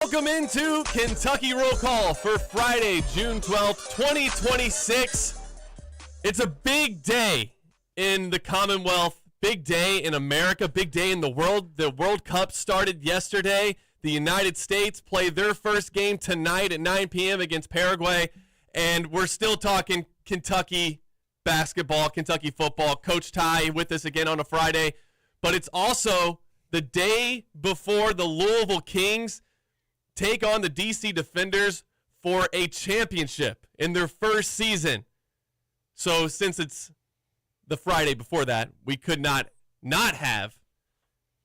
Welcome into Kentucky Roll Call for Friday, June 12th, 2026. It's a big day in the Commonwealth, big day in America, big day in the world. The World Cup started yesterday. The United States play their first game tonight at 9 p.m. against Paraguay, and we're still talking Kentucky basketball, Kentucky football. Coach Ty with us again on a Friday, but it's also the day before the Louisville Kings take on the DC Defenders for a championship in their first season. So since it's the Friday before that, we could not have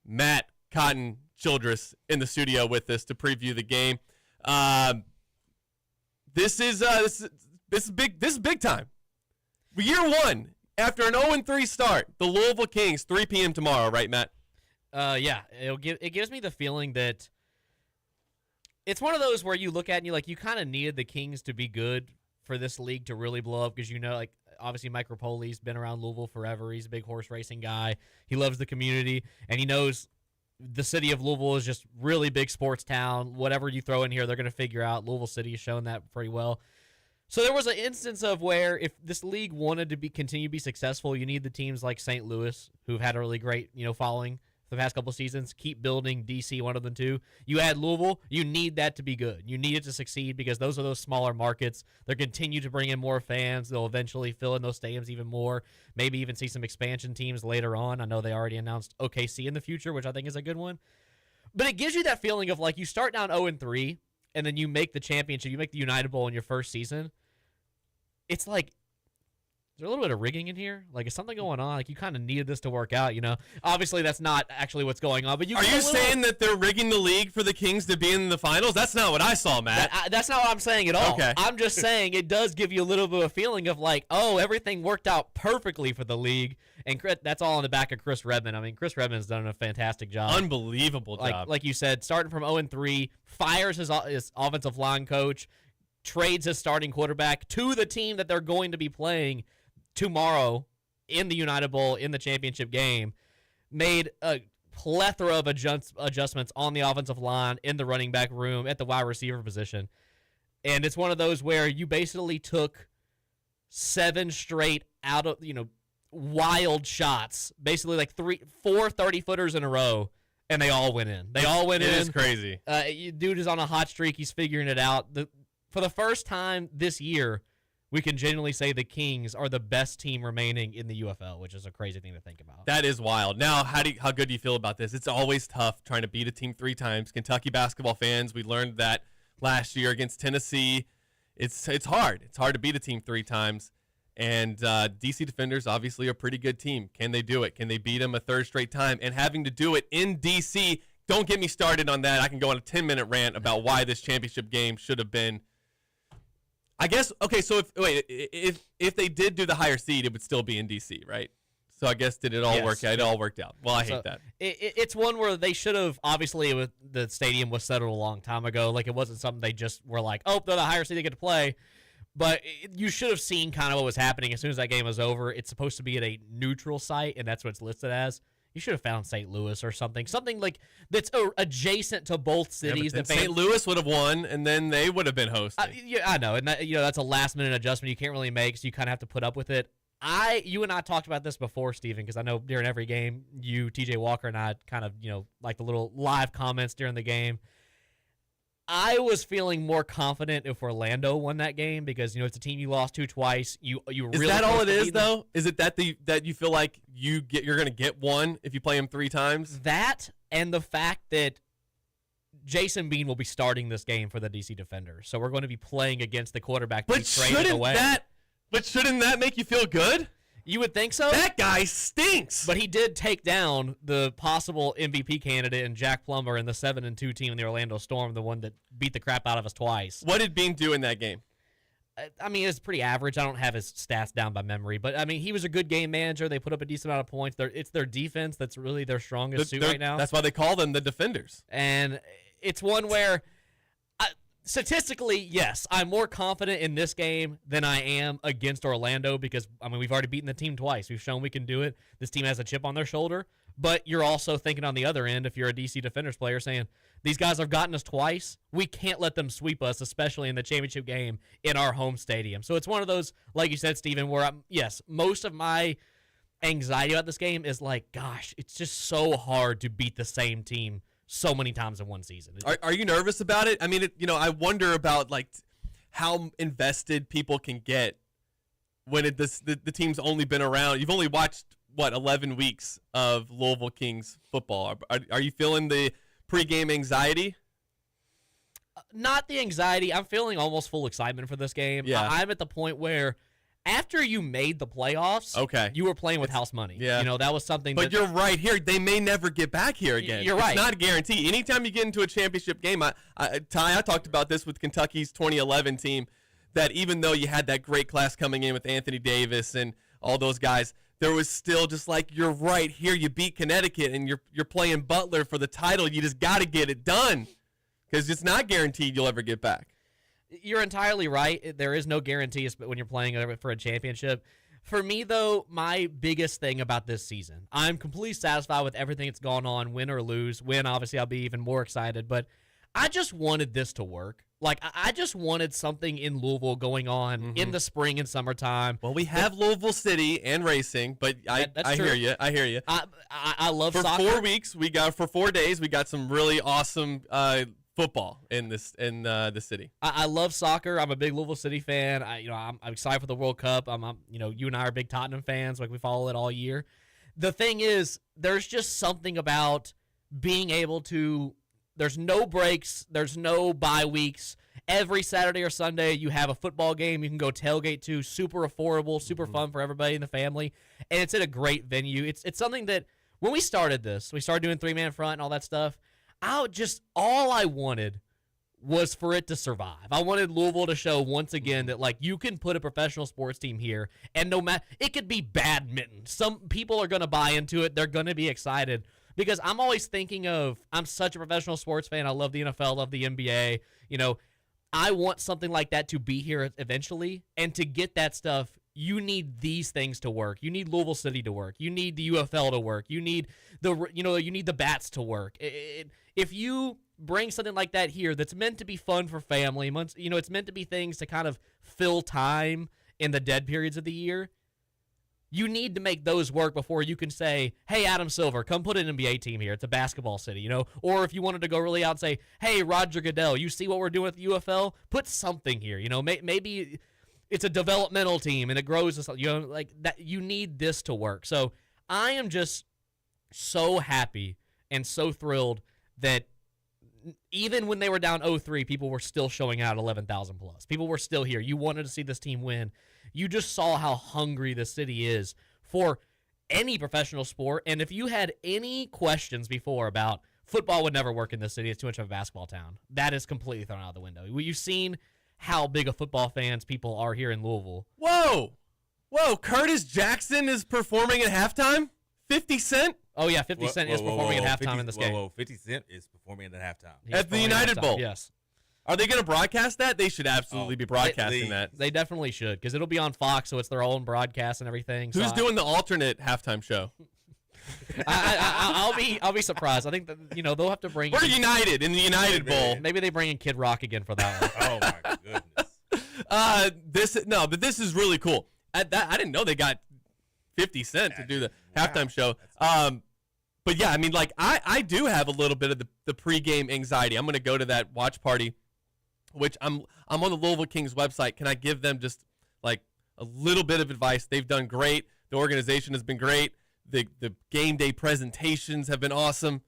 Matt Cotton Childress in the studio with us to preview the game. This is big time. Year one after an 0-3 start, the Louisville Kings, 3 p.m. tomorrow, right, Matt? Yeah, it gives me the feeling that it's one of those where you look at and you kind of needed the Kings to be good for this league to really blow up because obviously Mike Rapoli's been around Louisville forever. He's a big horse racing guy. He loves the community, and he knows the city of Louisville is just really big sports town. Whatever you throw in here, they're going to figure out. Louisville City has shown that pretty well. So there was an instance of where if this league wanted to continue to be successful, you need the teams like St. Louis, who've had a really great following the past couple seasons, keep building. DC, one of them too. You add Louisville, you need that to be good. You need it to succeed because those are those smaller markets. They'll continue to bring in more fans. They'll eventually fill in those stadiums even more, maybe even see some expansion teams later on. I know they already announced OKC in the future, which I think is a good one. But it gives you that feeling of you start down 0-3, and then you make the championship, you make the United Bowl in your first season. It's like, is there a little bit of rigging in here? Is something going on? You kind of needed this to work out, Obviously, that's not actually what's going on. But Are you saying that they're rigging the league for the Kings to be in the finals? That's not what I saw, Matt. That's not what I'm saying at all. Okay. I'm just saying it does give you a little bit of a feeling of everything worked out perfectly for the league. And that's all on the back of Chris Redman. I mean, Chris Redman's done a fantastic job. Unbelievable job. Like you said, starting from 0-3, fires his offensive line coach, trades his starting quarterback to the team that they're going to be playing tomorrow in the United Bowl in the championship game, made a plethora of adjustments on the offensive line, in the running back room, at the wide receiver position. And it's one of those where you basically took 7 straight out of, wild shots, basically 4 30-footers in a row, and they all went in. They all went in. It is crazy. Dude is on a hot streak. He's figuring it out. For the first time this year, we can genuinely say the Kings are the best team remaining in the UFL, which is a crazy thing to think about. That is wild. Now, how good do you feel about this? It's always tough trying to beat a team 3 times. Kentucky basketball fans, we learned that last year against Tennessee. It's hard. It's hard to beat a team 3 times. And DC Defenders, obviously, a pretty good team. Can they do it? Can they beat them a 3rd straight time? And having to do it in DC, don't get me started on that. I can go on a 10-minute rant about why this championship game should have been. I guess, okay, so if they did do the higher seed, it would still be in D.C., right? So I guess did it all work out? It all worked out. Well, I hate that. It's one where they should have, obviously, the stadium was settled a long time ago. It wasn't something they just were like, oh, they're the higher seed, they get to play. But you should have seen kind of what was happening as soon as that game was over. It's supposed to be at a neutral site, and that's what it's listed as. You should have found St. Louis or something that's adjacent to both cities. Yeah, St. Louis would have won, and then they would have been hosting. Yeah, I know, and that's a last-minute adjustment you can't really make, so you kind of have to put up with it. You and I talked about this before, Steven, because I know during every game, you, TJ Walker, and I kind of, like the little live comments during the game. I was feeling more confident if Orlando won that game because it's a team you lost to twice. You really is that all it is though? Is it that you feel like you're going to get one if you play them 3 times? That and the fact that Jason Bean will be starting this game for the DC Defenders, so we're going to be playing against the quarterback. But shouldn't that make you feel good? You would think so. That guy stinks. But he did take down the possible MVP candidate in Jack Plummer and the 7-2 team in the Orlando Storm, the one that beat the crap out of us twice. What did Bean do in that game? I mean, it's pretty average. I don't have his stats down by memory, but I mean, he was a good game manager. They put up a decent amount of points. It's their defense that's really their strongest suit right now. That's why they call them the Defenders. And it's one where statistically, yes, I'm more confident in this game than I am against Orlando because, I mean, we've already beaten the team twice. We've shown we can do it. This team has a chip on their shoulder. But you're also thinking on the other end, if you're a DC Defenders player, saying, these guys have gotten us twice. We can't let them sweep us, especially in the championship game in our home stadium. So it's one of those, like you said, Steven, where most of my anxiety about this game is like, gosh, it's just so hard to beat the same team so many times in one season. Are you nervous about it? I mean, I wonder about like how invested people can get when the team's only been around. You've only watched 11 weeks of Louisville Kings football. Are you feeling the pregame anxiety? Not the anxiety. I'm feeling almost full excitement for this game. Yeah. I'm at the point where after you made the playoffs, okay, you were playing with house money. Yeah. That was something. But you're right here. They may never get back here again. You're right. It's not a guarantee. Anytime you get into a championship game, I talked about this with Kentucky's 2011 team, that even though you had that great class coming in with Anthony Davis and all those guys, there was still just like, you're right here. You beat Connecticut and you're playing Butler for the title. You just got to get it done because it's not guaranteed you'll ever get back. You're entirely right. There is no guarantees when you're playing for a championship. For me, though, my biggest thing about this season, I'm completely satisfied with everything that's gone on, win or lose. Win, obviously, I'll be even more excited. But I just wanted this to work. Like, I just wanted something in Louisville going on in the spring and summertime. Well, we have Louisville City and racing, but I hear you. I hear you. I love for soccer. 4 weeks, for 4 days, we got some really awesome football in the city. I love soccer. I'm a big Louisville City fan. I'm excited for the World Cup. You and I are big Tottenham fans. Like, we follow it all year. The thing is, there's just something about being able to. There's no breaks. There's no bye weeks. Every Saturday or Sunday, you have a football game you can go tailgate to. Super affordable, super fun for everybody in the family, and it's at a great venue. It's something that when we started this, we started doing 3-man front and all that stuff. All I wanted was for it to survive. I wanted Louisville to show once again that, like, you can put a professional sports team here, and no matter, it could be badminton. Some people are going to buy into it. They're going to be excited. Because I'm always thinking I'm such a professional sports fan. I love the NFL, love the NBA. I want something like that to be here eventually. And to get that stuff, you need these things to work. You need Louisville City to work. You need the UFL to work. You need the bats to work. If you bring something like that here that's meant to be fun for family, it's meant to be things to kind of fill time in the dead periods of the year. You need to make those work before you can say, hey, Adam Silver, come put an NBA team here. It's a basketball city, Or if you wanted to go really out and say, hey, Roger Goodell, you see what we're doing with the UFL? Put something here. Maybe it's a developmental team and it grows. Like that. You need this to work. So I am just so happy and so thrilled that even when they were down 0-3, people were still showing out 11,000 plus. People were still here. You wanted to see this team win. You just saw how hungry the city is for any professional sport. And if you had any questions before about football would never work in this city, it's too much of a basketball town, that is completely thrown out of the window. You've seen how big of football fans people are here in Louisville. Whoa, Curtis Jackson is performing at halftime? 50 Cent? Oh, yeah, 50 Cent is performing at halftime in this game. 50 Cent is performing at halftime. At the United Bowl? Yes. Are they going to broadcast that? They should absolutely be broadcasting that. They definitely should, because it'll be on Fox, so it's their own broadcast and everything. Who's doing the alternate halftime show? I'll be surprised. I think that they'll have to bring. We're united in the United Bowl. Maybe they bring in Kid Rock again for that one. Oh my goodness. But this is really cool. I didn't know they got 50 Cent to do the halftime show. But yeah, I mean, like I do have a little bit of the pregame anxiety. I'm going to go to that watch party, which I'm on the Louisville Kings website. Can I give them just like a little bit of advice? They've done great. The organization has been great. The game day presentations have been awesome.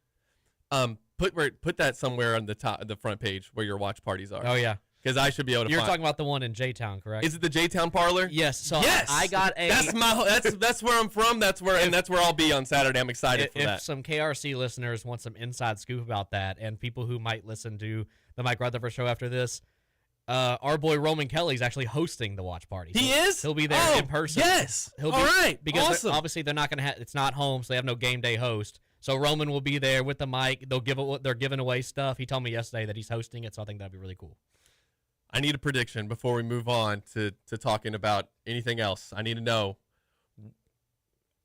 Put that somewhere on the front page where your watch parties are. Oh yeah, because I should be able to. You're talking about the one in J-Town, correct? Is it the J-Town Parlor? Yes. So yes, I got a. That's where I'm from. That's where I'll be on Saturday. I'm excited for that. If some KRC listeners want some inside scoop about that, and people who might listen to the Mike Rutherford show after this, our boy Roman Kelly's actually hosting the watch party. He is? He'll be there in person. Yes. All right. Because awesome. Obviously they're not going to have. It's not home, so they have no game day host. So Roman will be there with the mic. They're giving away stuff. He told me yesterday that he's hosting it, so I think that'd be really cool. I need a prediction before we move on to talking about anything else. I need to know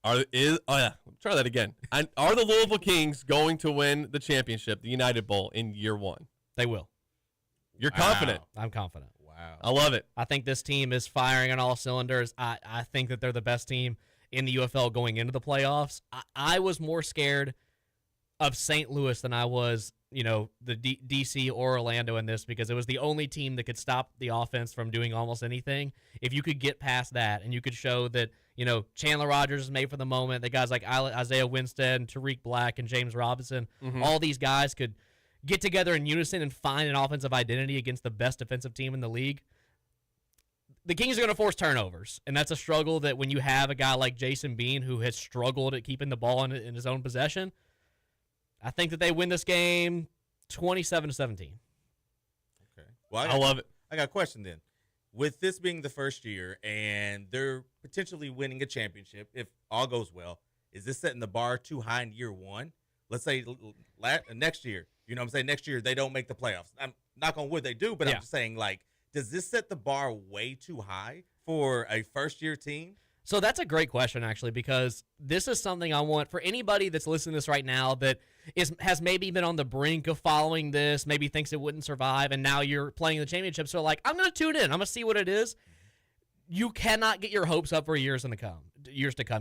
Try that again. Are the Louisville Kings going to win the championship, the United Bowl, in year one? They will. You're confident. I'm confident. Wow. I love it. I think this team is firing on all cylinders. I think that they're the best team in the UFL going into the playoffs. I was more scared of St. Louis than I was, the DC or Orlando in this, because it was the only team that could stop the offense from doing almost anything. If you could get past that and you could show that, Chandler Rogers is made for the moment, that guys like Isaiah Winstead and Tariq Black and James Robinson, all these guys could get together in unison and find an offensive identity against the best defensive team in the league. The Kings are going to force turnovers, and that's a struggle that when you have a guy like Jason Bean who has struggled at keeping the ball in his own possession, I think that they win this game 27-17. Okay. Well, I love it. I got a question then. With this being the first year and they're potentially winning a championship, if all goes well, is this setting the bar too high in year one? Let's say next year, next year they don't make the playoffs. I'm knock on wood they do, but I'm just saying, does this set the bar way too high for a first-year team? So that's a great question, actually, because this is something I want for anybody that's listening to this right now that has maybe been on the brink of following this, maybe thinks it wouldn't survive, and now you're playing the championship. So, I'm going to tune in. I'm going to see what it is. You cannot get your hopes up for years to come.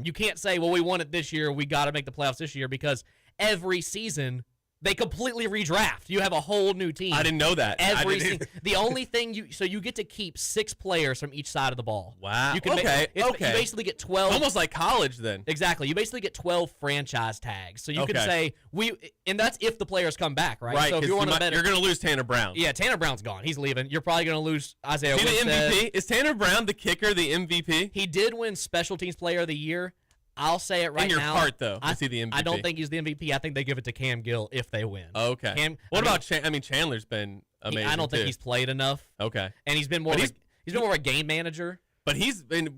You can't say, well, we won it this year, we got to make the playoffs this year, because every season they completely redraft. You have a whole new team. I didn't know that. The only thing you get to keep 6 players from each side of the ball. Wow. You can okay. You basically get 12. Almost like college then. Exactly. You basically get 12 franchise tags. So you can say and that's if the players come back, right? Right. So if you're going to lose Tanner Brown. Yeah, Tanner Brown's gone. He's leaving. You're probably going to lose Isaiah Is he the Winstead. MVP? Is Tanner Brown the kicker, the MVP? He did win Special Teams Player of the Year. I'll say it right now. In your heart, though, is he the MVP? I don't think he's the MVP. I think they give it to Cam Gill if they win. Okay. Chandler's been amazing. I don't think he's played enough. Okay. And he's been more of a game manager. But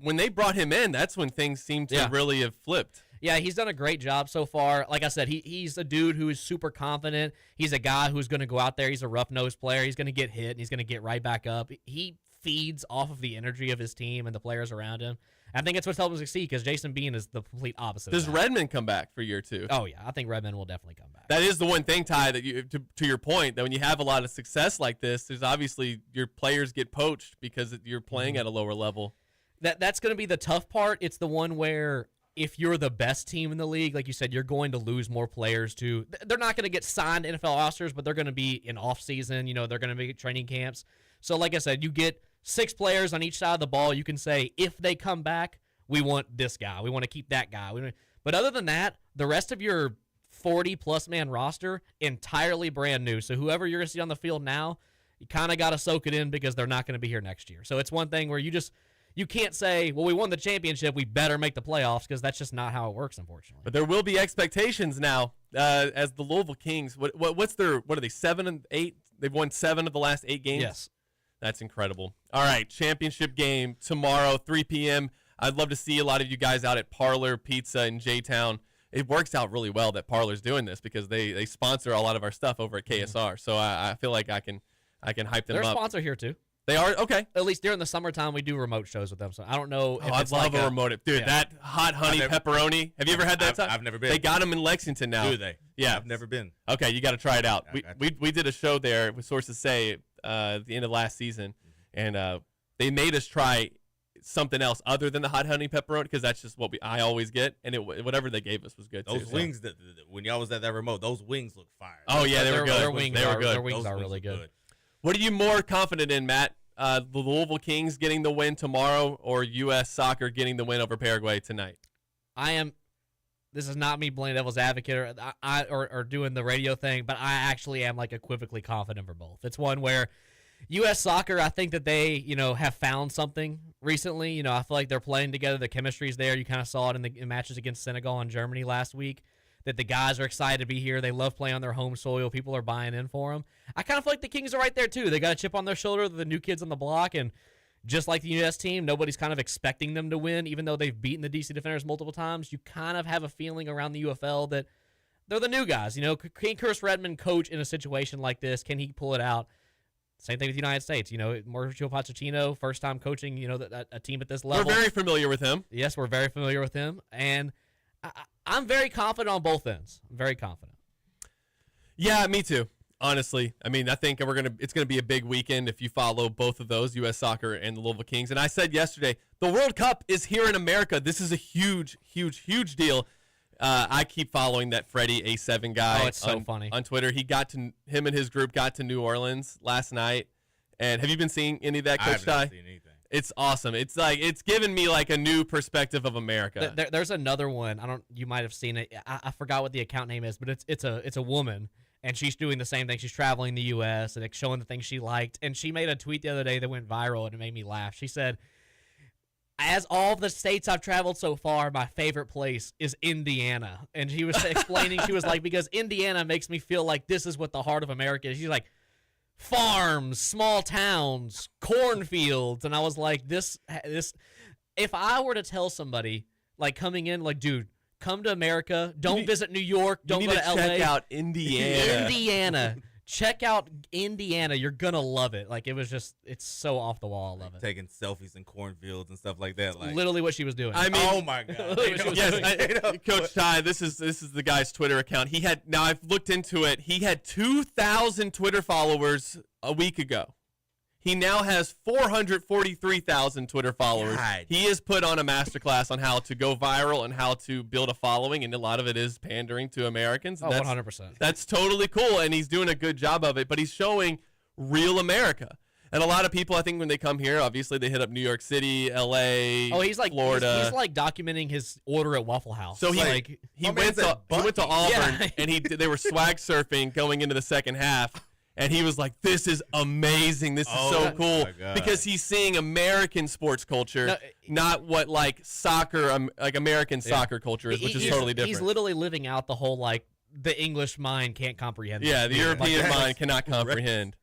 when they brought him in, that's when things seemed to really have flipped. Yeah, he's done a great job so far. Like I said, he's a dude who is super confident. He's a guy who's going to go out there. He's a rough-nosed player. He's going to get hit, and he's going to get right back up. He feeds off of the energy of his team and the players around him. I think it's what's helped him succeed, because Jason Bean is the complete opposite. Does Redmond come back for year 2? Oh, yeah. I think Redmond will definitely come back. That is the one thing, Ty, that you to your point, that when you have a lot of success like this, there's obviously your players get poached because you're playing at a lower level. That's going to be the tough part. It's the one where if you're the best team in the league, like you said, you're going to lose more players to. They're not going to get signed NFL rosters, but they're going to be in off-season. They're going to be training camps. So, like I said, you get 6 players on each side of the ball. You can say, if they come back, we want this guy. We want to keep that guy. But other than that, the rest of your 40-plus man roster, entirely brand new. So whoever you're going to see on the field now, you kind of got to soak it in, because they're not going to be here next year. So it's one thing where you can't say, well, we won the championship, we better make the playoffs, because that's just not how it works, unfortunately. But there will be expectations now as the Louisville Kings. What are they, 7 and 8? They've won 7 of the last 8 games? Yes. That's incredible. All right, championship game tomorrow, 3 p.m. I'd love to see a lot of you guys out at Parlor Pizza in J-Town. It works out really well that Parlor's doing this, because they sponsor a lot of our stuff over at KSR. So I feel like I can hype them up. They're a sponsor here, too. They are? Okay. At least during the summertime, we do remote shows with them. So I don't know if I'd it's love like a remote. Dude, that hot honey pepperoni. Have you ever had that? I've never been. They got them in Lexington now. Do they? Yeah. I've never been. Okay, you got to try it out. Yeah, We did a show there with Sources Say at the end of last season, and they made us try something else other than the hot honey pepperoni, because that's just what I always get, and whatever they gave us was good too. Those wings that when y'all was at that remote, those wings look fire. Oh yeah, they were good. Their wings were good. Their wings are really good. What are you more confident in, Matt? The Louisville Kings getting the win tomorrow, or U.S. Soccer getting the win over Paraguay tonight? This is not me playing devil's advocate or doing the radio thing, but I actually am equivocally confident for both. It's one where U.S. Soccer, I think that they, have found something recently. I feel like they're playing together. The chemistry's there. You kind of saw it in the matches against Senegal and Germany last week, that the guys are excited to be here. They love playing on their home soil. People are buying in for them. I kind of feel like the Kings are right there, too. They got a chip on their shoulder. They're the new kids on the block, and just like the U.S. team, nobody's kind of expecting them to win, even though they've beaten the D.C. Defenders multiple times. You kind of have a feeling around the UFL that they're the new guys. Can Chris Redmond coach in a situation like this? Can he pull it out? Same thing with the United States. Mauricio Pochettino, first time coaching, a team at this level. We're very familiar with him. Yes, we're very familiar with him. And I'm very confident on both ends. I'm very confident. Yeah, me too. Honestly, I mean, I think it's gonna be a big weekend if you follow both of those, U.S. Soccer and the Louisville Kings. And I said yesterday, the World Cup is here in America. This is a huge, huge, huge deal. I keep following that Freddie A7 guy. Oh, it's so funny on Twitter. Him and his group got to New Orleans last night. And have you been seeing any of that, Coach Ty? I haven't seen anything. It's awesome. It's like it's given me like a new perspective of America. There's another one. You might have seen it. I forgot what the account name is, but it's a woman. And she's doing the same thing. She's traveling the U.S. and showing the things she liked. And she made a tweet the other day that went viral, and it made me laugh. She said, as all the states I've traveled so far, my favorite place is Indiana. And she was explaining, she was like, because Indiana makes me feel like this is what the heart of America is. She's like, farms, small towns, cornfields. And I was like, this, if I were to tell somebody, like coming in, like, dude, come to America. Don't visit New York. Don't go to LA. Check out Indiana. Indiana. Check out Indiana. You're going to love it. Like, it's so off the wall. I love it. Taking selfies in cornfields and stuff like that. Like, literally what she was doing. I mean, oh my God. Coach Ty, this is the guy's Twitter account. Now I've looked into it. He had 2,000 Twitter followers a week ago. He now has 443,000 Twitter followers. God. He is put on a masterclass on how to go viral and how to build a following, and a lot of it is pandering to Americans. Oh, 100%. That's totally cool, and he's doing a good job of it, but he's showing real America. And a lot of people, I think, when they come here, obviously they hit up New York City, L.A., he's like Florida. He's like documenting his order at Waffle House. So he went to Auburn, Yeah. and they were swag surfing going into the second half. And he was like, this is amazing. This is so cool. Because he's seeing American sports culture, not what like soccer, like American soccer culture is, which is totally different. He's literally living out the whole, like, the English mind can't comprehend. Yeah, the European mind cannot comprehend.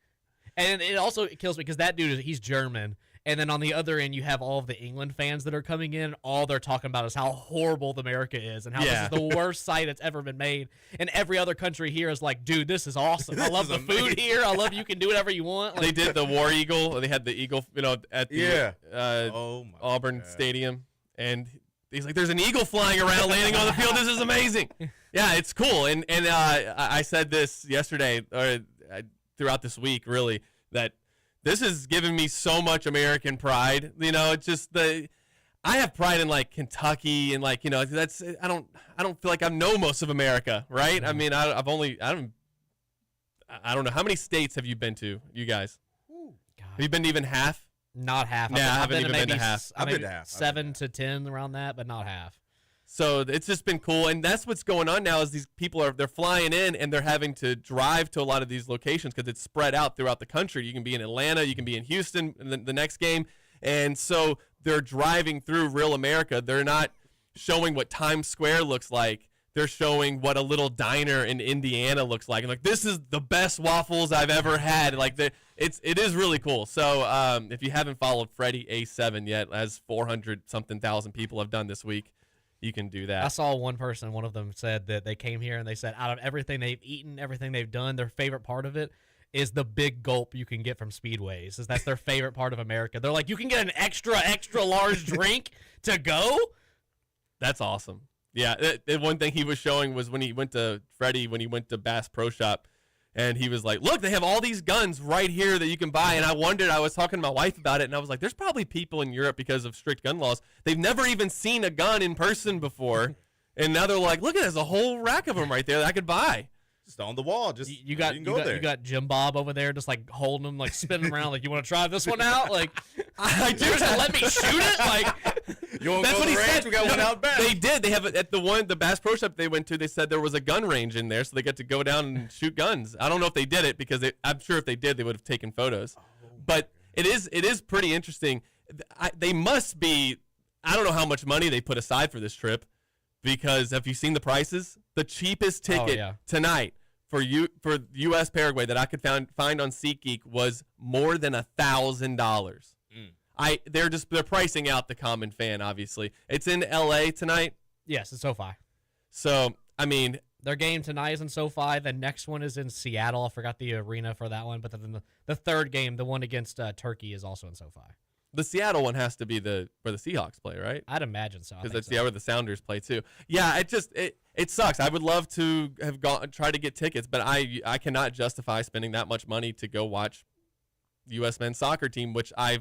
And it also kills me because that dude, he's German. And then on the other end, you have all of the England fans that are coming in. All they're talking about is how horrible America is and how this is the worst site that's ever been made. And every other country here is like, dude, this is awesome. I love the food here. I love you can do whatever you want. Like, they did the War Eagle. They had the Eagle, at the Auburn Stadium. And he's like, there's an eagle flying around, landing on the field. This is amazing. Yeah, it's cool. And I said this yesterday, or throughout this week, really, that this has given me so much American pride. It's just I have pride in like Kentucky and like, that's I don't feel like I know most of America, right? I mean, I don't know how many states have you been to, you guys? Ooh, God. Have you been to even half? Not half. Yeah, I haven't even been to half. I've been to half. 7 to 10 around that, but not half. So it's just been cool, and that's what's going on now is these people they're flying in and they're having to drive to a lot of these locations because it's spread out throughout the country. You can be in Atlanta, you can be in Houston in the next game, and so they're driving through real America. They're not showing what Times Square looks like. They're showing what a little diner in Indiana looks like. And like, this is the best waffles I've ever had. Like, it is really cool. So if you haven't followed Freddie A7 yet, as 400-something thousand people have done this week, you can do that. I saw one of them said that they came here and they said out of everything they've eaten, everything they've done, their favorite part of it is the big gulp you can get from Speedways. That's their favorite part of America. They're like, you can get an extra large drink to go? That's awesome. Yeah, the one thing he was showing was when he went to Bass Pro Shop, and he was like, look, they have all these guns right here that you can buy. And I was talking to my wife about it, and I was like, there's probably people in Europe, because of strict gun laws, they've never even seen a gun in person before. And now they're like, look, there's a whole rack of them right there that I could buy. Just on the wall. Just you got Jim Bob over there just like holding them, like spinning around, like, you want to try this one out? Like, I do. Let me shoot it. Like, you want to go to the range? We got one out back. They did. They have it at the Bass Pro Shop they went to. They said there was a gun range in there, so they got to go down and shoot guns. I don't know if they did it because I'm sure if they did, they would have taken photos. But it is pretty interesting. They must be. I don't know how much money they put aside for this trip, because have you seen the prices? The cheapest ticket tonight for U.S. Paraguay that I could find on SeatGeek was more than $1,000. They're pricing out the common fan. Obviously, it's in L.A. tonight. Yes, it's SoFi. So I mean, their game tonight is in SoFi. The next one is in Seattle. I forgot the arena for that one, but then the third game, the one against Turkey, is also in SoFi. The Seattle one has to be where the Seahawks play, right? I'd imagine so. Because that's where the Sounders play too. Yeah, it sucks. I would love to have try to get tickets, but I cannot justify spending that much money to go watch the U.S. men's soccer team, which I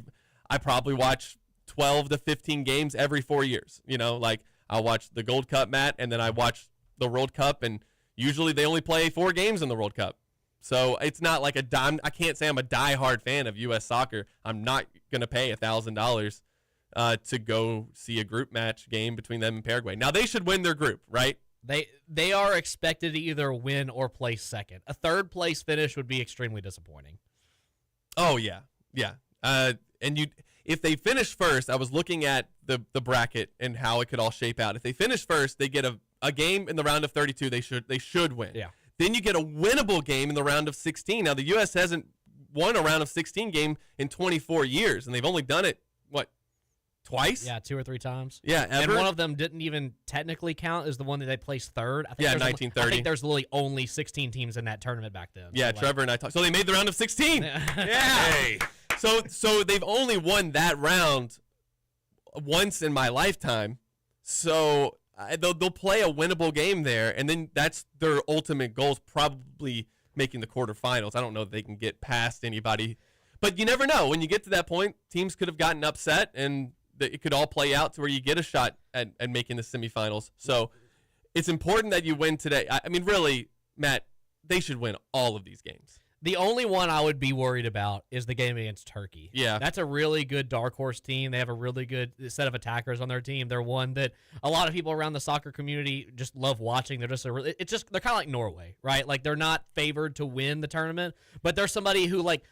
probably watch 12 to 15 games every 4 years. You know, like I'll watch the Gold Cup, Matt, and then I watch the World Cup, and usually they only play 4 games in the World Cup. So it's not like I can't say I'm a diehard fan of U.S. soccer. I'm not going to pay $1,000 to go see a group match game between them and Paraguay. Now, they should win their group, right? They are expected to either win or place second. A third place finish would be extremely disappointing. Oh, yeah. Yeah. If they finish first, I was looking at the bracket and how it could all shape out. If they finish first, they get a game in the round of 32. They should win. Yeah. Then you get a winnable game in the round of 16. Now, the U.S. hasn't won a round of 16 game in 24 years, and they've only done it, twice? Yeah, 2 or 3 times. Yeah, ever? And one of them didn't even technically count as the one that they placed third. I think 1930. I think there's literally only 16 teams in that tournament back then. Yeah, so Trevor and I talked. So they made the round of 16. Yeah. Hey. So they've only won that round once in my lifetime. So they'll play a winnable game there, and then that's their ultimate goal is probably making the quarterfinals. I don't know if they can get past anybody, but you never know. When you get to that point, teams could have gotten upset, and it could all play out to where you get a shot at making the semifinals. So it's important that you win today. I mean, really, Matt, they should win all of these games. The only one I would be worried about is the game against Turkey. Yeah. That's a really good dark horse team. They have a really good set of attackers on their team. They're one that a lot of people around the soccer community just love watching. They're they're kind of like Norway, right? Like they're not favored to win the tournament, but they're somebody who like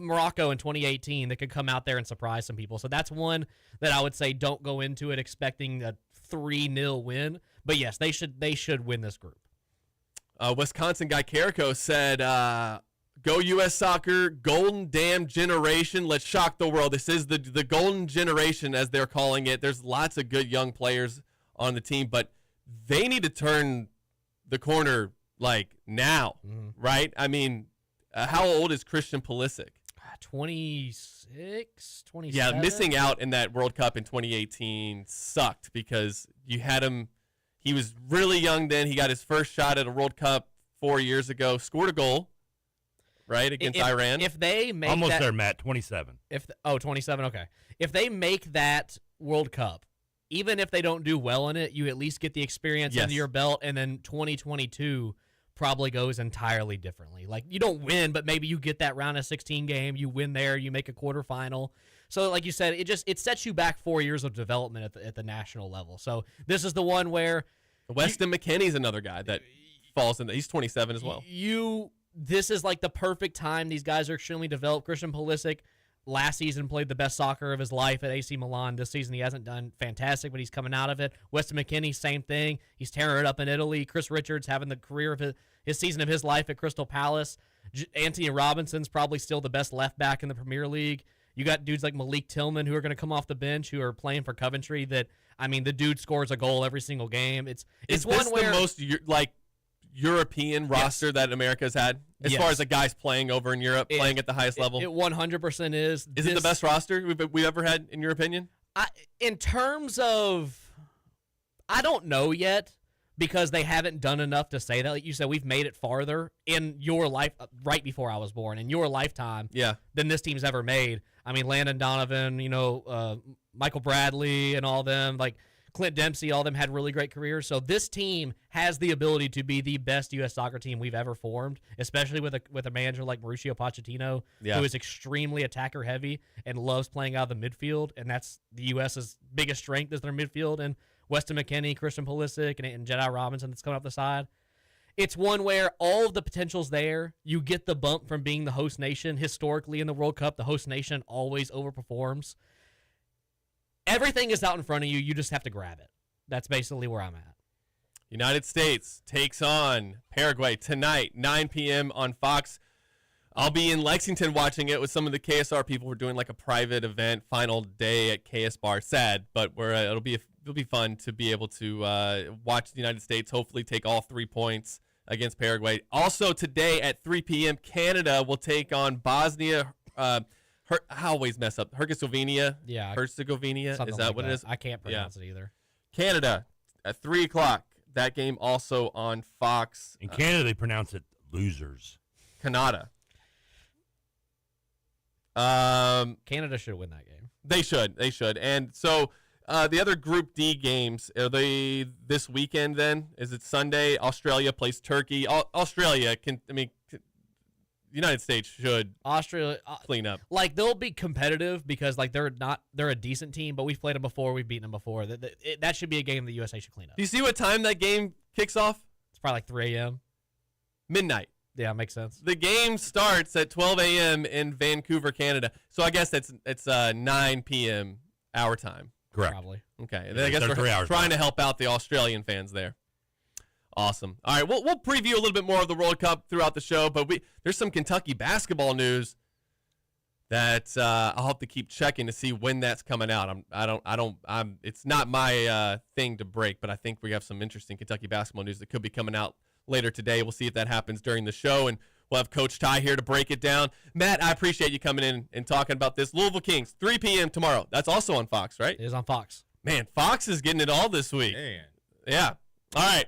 Morocco in 2018 that could come out there and surprise some people. So that's one that I would say don't go into it expecting a 3-0 win. But yes, they should win this group. Wisconsin guy Carrico said, go U.S. Soccer, golden damn generation. Let's shock the world. This is the golden generation, as they're calling it. There's lots of good young players on the team, but they need to turn the corner, like, now, right? I mean, how old is Christian Pulisic? 26, 27? Yeah, missing out in that World Cup in 2018 sucked because you had him. He was really young then. He got his first shot at a World Cup 4 years ago, scored a goal. Right, against Iran. If they make almost there, Matt, 27. 27, okay. If they make that World Cup, even if they don't do well in it, you at least get the experience under your belt, and then 2022 probably goes entirely differently. Like, you don't win, but maybe you get that round of 16 game, you win there, you make a quarterfinal. So, like you said, it sets you back 4 years of development at the national level. So this is the one where Weston McKennie's another guy that falls in. He's 27 as well. This is like the perfect time. These guys are extremely developed. Christian Pulisic last season played the best soccer of his life at AC Milan. This season he hasn't done fantastic, but he's coming out of it. Weston McKennie, same thing. He's tearing it up in Italy. Chris Richards having the career of his season of his life at Crystal Palace. Anthony Robinson's probably still the best left back in the Premier League. You got dudes like Malik Tillman who are going to come off the bench who are playing for Coventry. That, I mean, the dude scores a goal every single game. It's one where the most European roster that America's had as far as the guys playing over in Europe, playing at the highest level? It 100% is. Is it the best roster we've ever had, in your opinion? In terms of, I don't know yet because they haven't done enough to say that. Like you said, we've made it farther in your life, right before I was born, in your lifetime, than this team's ever made. I mean, Landon Donovan, Michael Bradley and all them, like Clint Dempsey, all them had really great careers. So this team has the ability to be the best U.S. soccer team we've ever formed, especially with a manager like Mauricio Pochettino, who is extremely attacker heavy and loves playing out of the midfield. And that's the U.S.'s biggest strength is their midfield. And Weston McKennie, Christian Pulisic, and Jedi Robinson that's coming up the side. It's one where all of the potential's there. You get the bump from being the host nation. Historically in the World Cup, the host nation always overperforms. Everything is out in front of you. You just have to grab it. That's basically where I'm at. United States takes on Paraguay tonight, 9 p.m. on Fox. I'll be in Lexington watching it with some of the KSR people. We're doing like a private event, final day at KS Bar. Sad, but it'll be fun to be able to watch the United States hopefully take all 3 points against Paraguay. Also today at 3 p.m., Canada will take on Bosnia I always mess up. Herzegovina. Yeah, Herzegovina. something Is that like what it is? I can't pronounce it either. Canada at 3:00. That game also on Fox. In Canada, they pronounce it losers. Canada. Canada should win that game. They should. And so the other Group D games, are they this weekend then? Is it Sunday? Australia plays Turkey. Australia United States should Australia clean up. Like, they'll be competitive because like they're a decent team, but we've played them before, we've beaten them before. That should be a game the USA should clean up. Do you see what time that game kicks off? It's probably like 3 a.m. Midnight. Yeah, makes sense. The game starts at 12 a.m. in Vancouver, Canada. So I guess it's 9 p.m. our time. Correct. Probably. Okay. Yeah, Then I guess they're 3 we're hours trying back. to help out the Australian fans there. Awesome. All right, we'll preview a little bit more of the World Cup throughout the show, but there's some Kentucky basketball news that I'll have to keep checking to see when that's coming out. It's not my thing to break, but I think we have some interesting Kentucky basketball news that could be coming out later today. We'll see if that happens during the show, and we'll have Coach Ty here to break it down. Matt, I appreciate you coming in and talking about this. Louisville Kings, 3 p.m. tomorrow. That's also on Fox, right? It is on Fox. Man, Fox is getting it all this week. Man. Yeah. All right.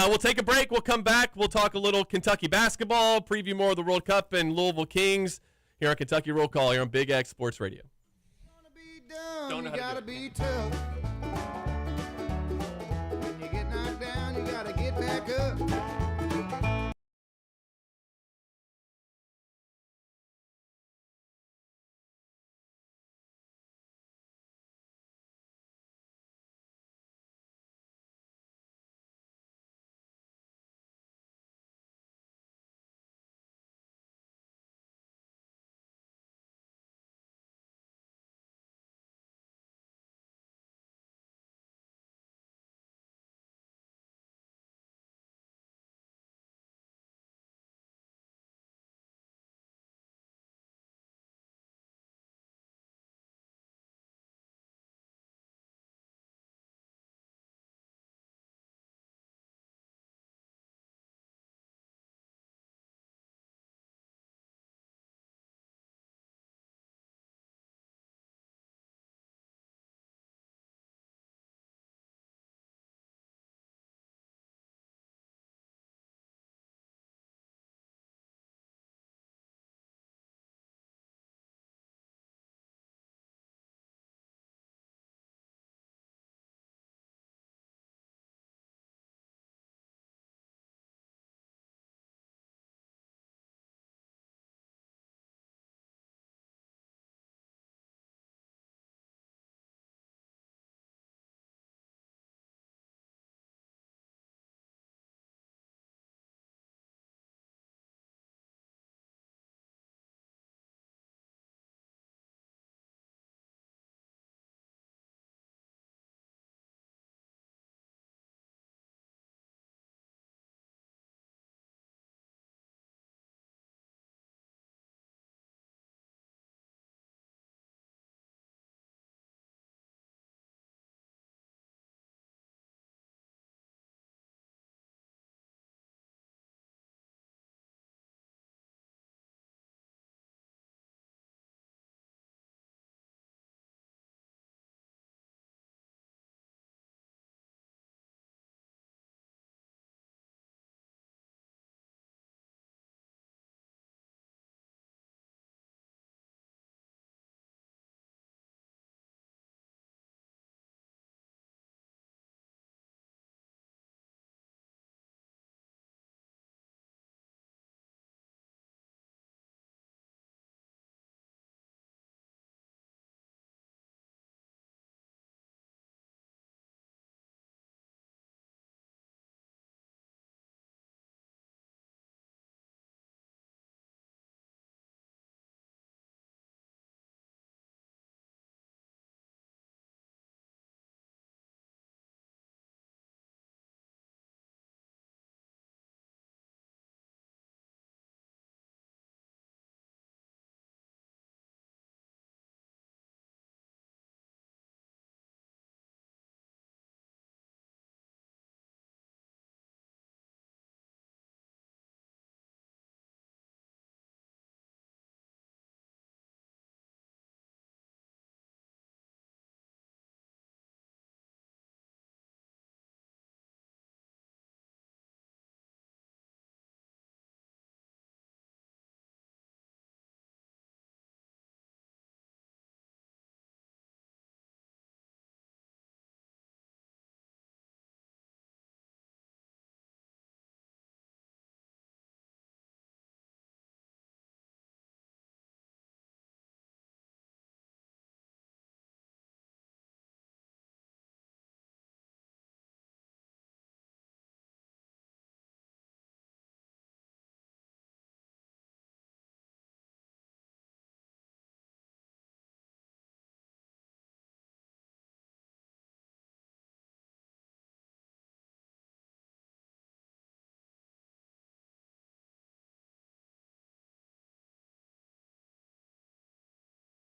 We'll take a break. We'll come back. We'll talk a little Kentucky basketball, preview more of the World Cup and Louisville Kings here on Kentucky Roll Call here on Big X Sports Radio. Don't know how to do it. Tough. When you get knocked down, you gotta get back up.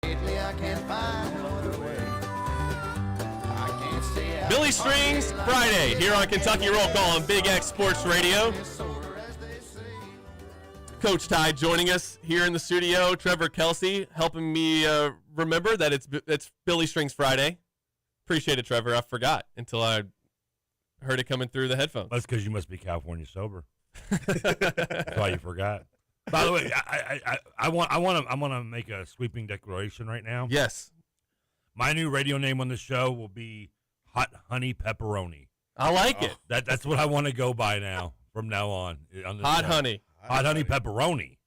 Lately I can't find no other way. I can't stay out. Billy Strings Friday here on Kentucky Roll Call on Big X Sports Radio. Coach Ty joining us here in the studio. Trevor Kelsey helping me remember that it's Billy Strings Friday. Appreciate it, Trevor. I forgot until I heard it coming through the headphones. That's because you must be California sober. That's why you forgot. By the way, I want to make a sweeping declaration right now. Yes. My new radio name on the show will be Hot Honey Pepperoni. I like it. That's what I want to go by now from now on this Hot show. honey. Hot Honey Pepperoni.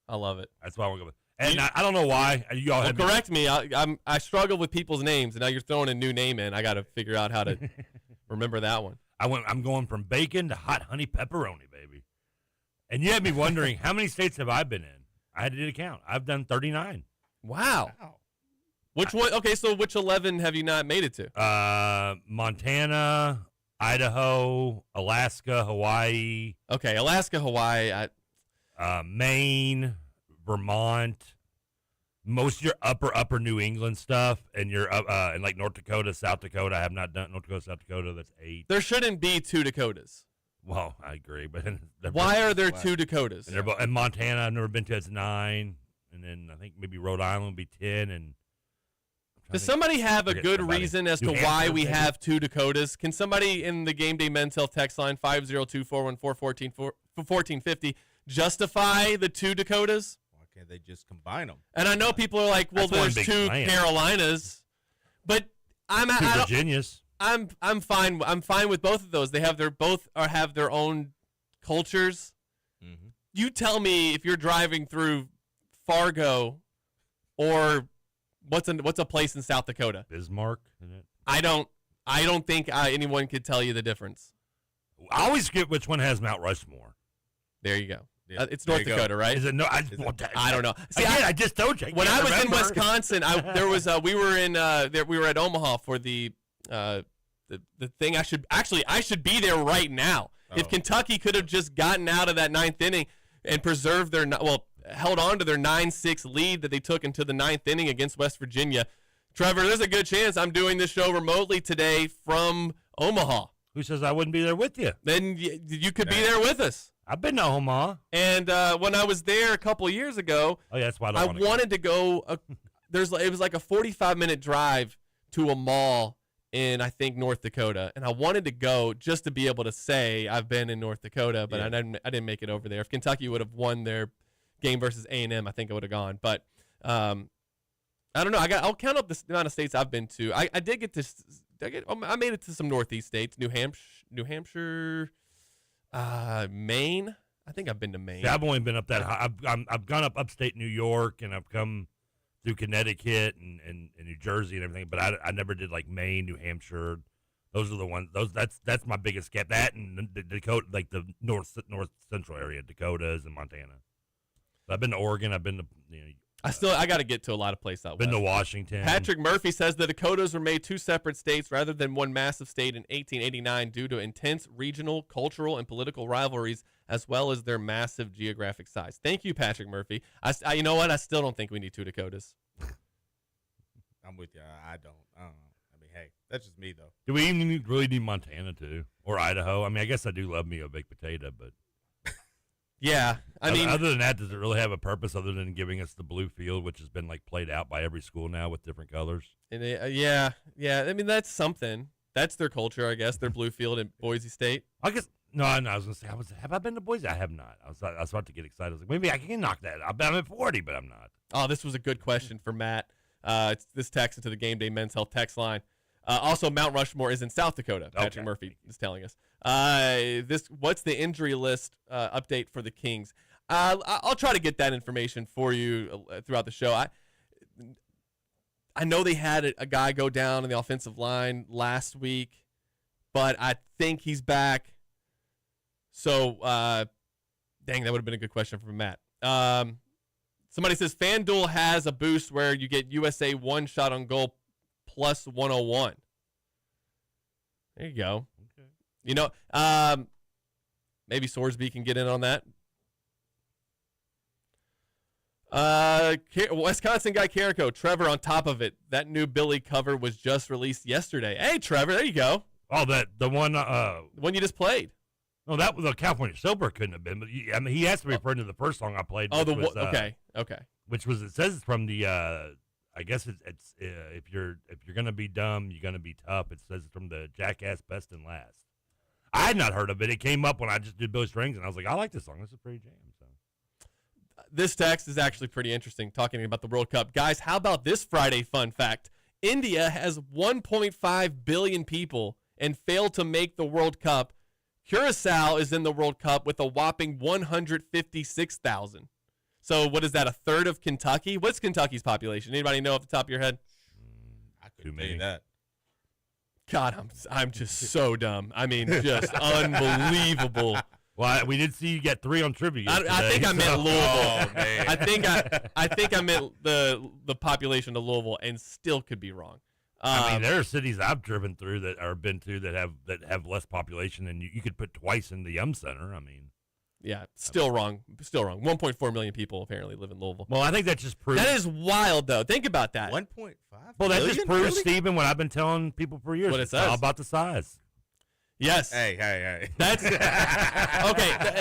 I love it. That's why I want to go with. And I don't know why you all Well, had correct me. I struggle with people's names, and now you're throwing a new name in. I got to figure out how to remember that one. I'm going from bacon to Hot Honey Pepperoni, baby. And you had me wondering, how many states have I been in? I had to do a count. I've done 39. Wow. Which one? Okay, so which 11 have you not made it to? Montana, Idaho, Alaska, Hawaii. Okay, Alaska, Hawaii. Maine, Vermont. Most of your upper New England stuff, and your and like North Dakota, South Dakota. I have not done North Dakota, South Dakota. That's 8. There shouldn't be 2 Dakotas. Well, I agree, but Why are there 2 Dakotas? And, and Montana, I've never been to. It's 9, and then I think maybe Rhode Island would be 10. And Does somebody have a good somebody. reason as to New why Hampshire, we maybe? have 2 Dakotas? Can somebody in the Game Day Men's Health text line 502-414-1450 justify the 2 Dakotas? Why can't they just combine them? And I know people are like, well, That's one there's big 2 plan. Carolinas, but 2 Virginias. I'm fine. I'm fine with both of those. They have have their own cultures. Mm-hmm. You tell me if you're driving through Fargo or what's a place in South Dakota? Bismarck, isn't it? I don't think anyone could tell you the difference. I always forget which one has Mount Rushmore. There you go. Yeah, It's there North you go. Dakota, right? Is it no? I I don't know. See, I just told you. when I was in Wisconsin, we were at Omaha for the thing. I should be there right now. If Kentucky could have just gotten out of that 9th inning and preserved held on to their 9-6 lead that they took into the 9th inning against West Virginia. Trevor, there's a good chance I'm doing this show remotely today from Omaha. Who says I wouldn't be there with you? Then you could be there with us. I've been to Omaha. And when I was there a couple of years ago, Oh yeah, that's why I wanted to go. It was like a 45-minute drive to a mall in, I think, North Dakota, and I wanted to go just to be able to say I've been in North Dakota, but I didn't make it over there. If Kentucky would have won their game versus A&M, I think I would have gone. But I don't know. I'll count up the amount of states I've been to. I did get to. I made it to some Northeast states: New Hampshire, Maine. I think I've been to Maine. Yeah, I've only been up that high. I've gone up upstate New York, and I've come through Connecticut and New Jersey and everything. But I never did like Maine, New Hampshire. Those are the ones. That's my biggest gap. That and the Dakota, like the north central area, Dakotas and Montana. So I've been to Oregon. I've been to I got to get to a lot of places out been west. to Washington. Patrick Murphy says the Dakotas were made 2 separate states rather than one massive state in 1889 due to intense regional, cultural, and political rivalries, as well as their massive geographic size. Thank you, Patrick Murphy. You know what? I still don't think we need 2 Dakotas. I'm with you. I don't. I mean, hey, that's just me, though. Do we even really need Montana too, or Idaho? I mean, I guess I do love me a baked potato, but Yeah, I mean, other than that, does it really have a purpose other than giving us the blue field, which has been like played out by every school now with different colors? yeah. I mean, that's something. That's their culture, I guess. Their blue field in Boise State. I guess no. I was gonna say, have I been to Boise? I have not. I was about to get excited. I was like, maybe I can knock that. I'm at 40, but I'm not. Oh, this was a good question for Matt. It's this text into the Game Day Men's Health text line. Also, Mount Rushmore is in South Dakota. Patrick Murphy is telling us. What's the injury list update for the Kings? I'll try to get that information for you throughout the show. I know they had a guy go down on the offensive line last week, but I think he's back. So, dang, that would have been a good question for Matt. Somebody says FanDuel has a boost where you get USA 1 shot on goal plus 101. There you go. Okay. You know, maybe Sorsby can get in on that. Wisconsin guy Carrico, Trevor on top of it. That new Billy cover was just released yesterday. Hey, Trevor, there you go. Oh, the one. The one you just played. No, that was a California Silver. Couldn't have been. But I mean, he has to be referring to the first song I played. Oh, okay. Which was it says it's from the. I guess it's if you're gonna be dumb, you're gonna be tough. It says it's from the Jackass Best and Last. I had not heard of it. It came up when I just did Billy Strings, and I was like, I like this song. This is pretty jam. So. This text is actually pretty interesting, talking about the World Cup. Guys, how about this Friday fun fact? India has 1.5 billion people and failed to make the World Cup. Curacao is in the World Cup with a whopping 156,000. So what is that, a third of Kentucky? What's Kentucky's population? Anybody know off the top of your head? I couldn't tell you that. God, I'm just so dumb. I mean, just unbelievable. Well, we did see you get 3 on trivia. I think I meant Louisville. Oh, man. I think I meant the population of Louisville, and still could be wrong. I mean, there are cities I've driven through that or been to that have less population, and you could put twice in the Center. I mean, yeah, still wrong. 1.4 million people apparently live in Louisville. Well, I think that just proves that is wild, though. Think about that. 1.5. Well, that just proves, really? Stephen, what I've been telling people for years. What it It's says. all about the size. Yes. Hey. That's okay.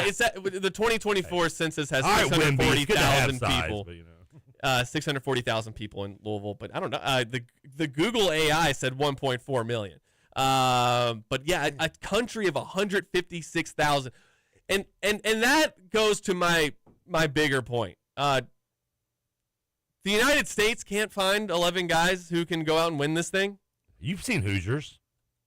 It's that the 2024 census has All right, Wimby, it's good to have 640,000 size, people. but, you know. 640,000 people in Louisville, but I don't know. The Google AI said 1.4 million. But yeah, a country of 156,000, and that goes to my bigger point. The United States can't find 11 guys who can go out and win this thing. You've seen Hoosiers.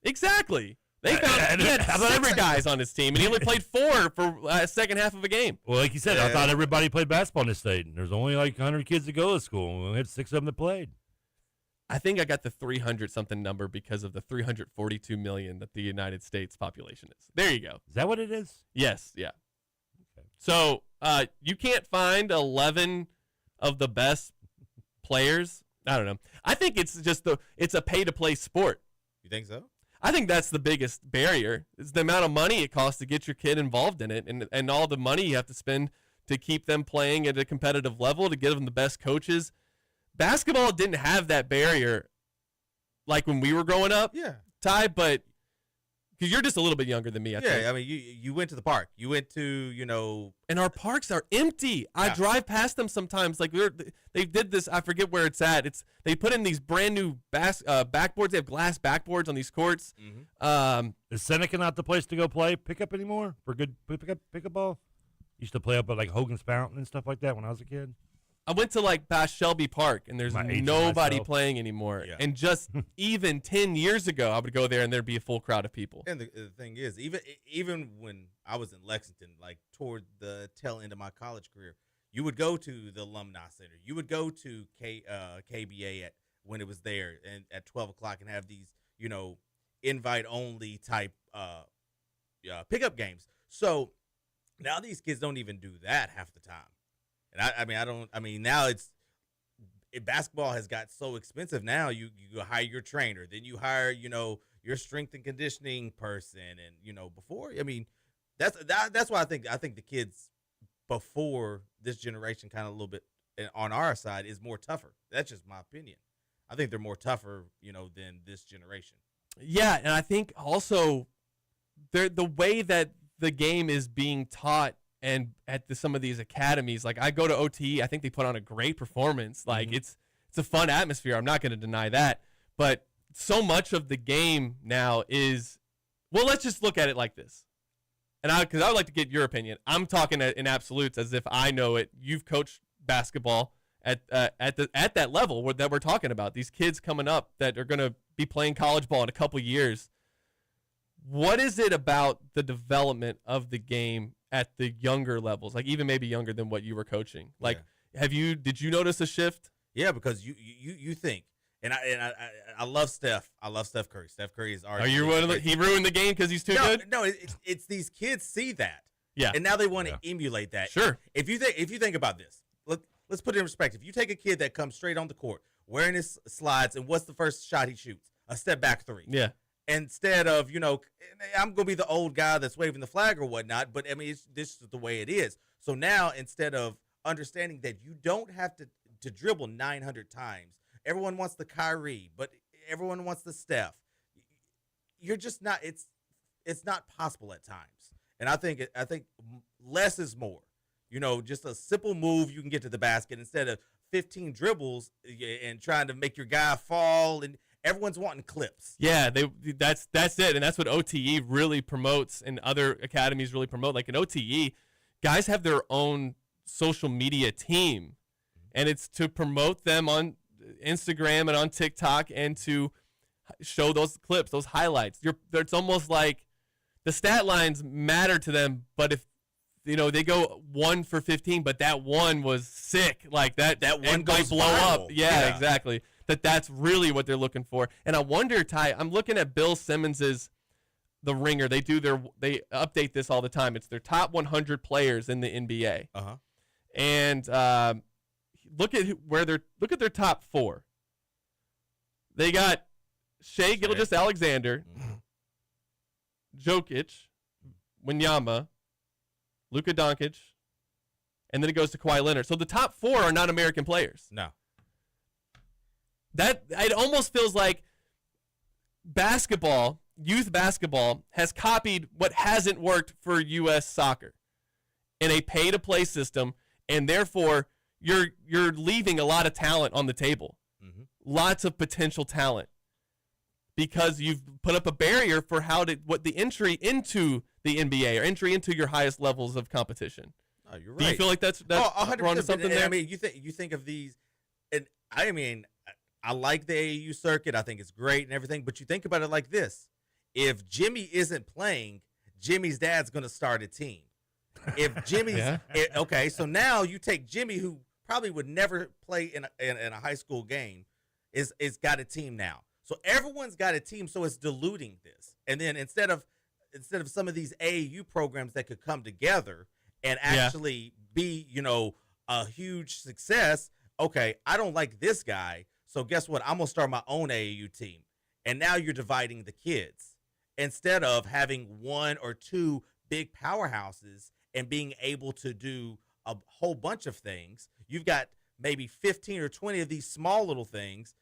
Exactly. They found he had 6 guys on his team, and he only played 4 for second half of a game. Well, like you said, Yeah. I thought everybody played basketball in this state. And there's only like 100 kids that go to school, and we only had 6 of them that played. I think I got the 300-something number because of the 342 million that the United States population is. There you go. Is that what it is? Yes, yeah. Okay. So you can't find 11 of the best players. I don't know. I think it's just it's a pay-to-play sport. You think so? I think that's the biggest barrier. Is the amount of money it costs to get your kid involved in it, and all the money you have to spend to keep them playing at a competitive level, to give them the best coaches. Basketball didn't have that barrier like when we were growing up, Yeah. Ty, but because you're just a little bit younger than me, I think. Yeah, I mean, you went to the park. You went to, And our parks are empty. I Yeah. drive past them sometimes. Like they did this. I forget where it's at. They put in these brand new backboards. They have glass backboards on these courts. Mm-hmm. Is Seneca not the place to go play pickup anymore for good pickup ball? Used to play up at like Hogan's Fountain and stuff like that when I was a kid. I went to like past Shelby Park, and there's My age of nobody myself. playing anymore. Yeah. And just even 10 years ago, I would go there, and there'd be a full crowd of people. And the thing is, even when I was in Lexington, like toward the tail end of my college career, you would go to the Alumni Center. You would go to KBA when it was there, and at 12 o'clock, and have these, invite only type pickup games. So now these kids don't even do that half the time. And now basketball has got so expensive now. You hire your trainer, then you hire, your strength and conditioning person, and before. I mean, that's why I think the kids before this generation, kind of a little bit on our side, is more tougher. That's just my opinion. I think they're more tougher, than this generation. Yeah, and I think also the way that the game is being taught, and at some of these academies, like I go to OTE, I think they put on a great performance. Like it's a fun atmosphere. I'm not going to deny that. But so much of the game now is, well, let's just look at it like this. And because I would like to get your opinion. I'm talking in absolutes as if I know it. You've coached basketball at that level that we're talking about. These kids coming up that are going to be playing college ball in a couple years. What is it about the development of the game at the younger levels, like even maybe younger than what you were coaching? Like, did you notice a shift? Yeah, because you think, and I love Steph. I love Steph Curry. Steph Curry is Are you one of he ruined the game because he's too good? No, it's these kids see that, Yeah, and now they want to emulate that. Sure. If you think about this, let's put it in perspective. You take a kid that comes straight on the court wearing his slides, and what's the first shot he shoots? A step back three. Yeah. Instead of, I'm going to be the old guy that's waving the flag or whatnot, but I mean, this is the way it is. So now, instead of understanding that you don't have to dribble 900 times. Everyone wants the Kyrie, but everyone wants the Steph. You're just not. It's not possible at times. And I think less is more. Just a simple move, you can get to the basket instead of 15 dribbles and trying to make your guy fall. And everyone's wanting clips. Yeah, that's it, and that's what OTE really promotes, and other academies really promote. Like in OTE, guys have their own social media team, and it's to promote them on Instagram and on TikTok, and to show those clips, those highlights. It's almost like the stat lines matter to them, but if they go 1 for 15, but that one was sick, like that one might blow viral. up. Yeah, exactly. That's really what they're looking for. And I wonder, Ty, I'm looking at Bill Simmons's The Ringer. They update this all the time. It's their top 100 players in the NBA. Uh-huh. And look at their top 4. They got Shea Gilgeous-Alexander, Jokic, Wanyama, Luka Doncic, and then it goes to Kawhi Leonard. So the top 4 are not American players. No. That it almost feels like youth basketball has copied what hasn't worked for U.S. soccer in a pay-to-play system, and therefore you're leaving a lot of talent on the table, lots of potential talent, because you've put up a barrier for what the entry into the NBA or entry into your highest levels of competition. Oh, you're right. Do you feel like that's 100%, we're onto something there? I mean, you think of these, and I mean, I like the AAU circuit. I think it's great and everything, but you think about it like this: if Jimmy isn't playing, Jimmy's dad's going to start a team. If Jimmy's okay, so now you take Jimmy, who probably would never play in a high school game, is got a team now. So everyone's got a team, so it's diluting this. And then instead of some of these AAU programs that could come together and actually be, a huge success, okay, I don't like this guy, so guess what? I'm going to start my own AAU team. And now you're dividing the kids. Instead of having 1 or 2 big powerhouses and being able to do a whole bunch of things, you've got maybe 15 or 20 of these small little things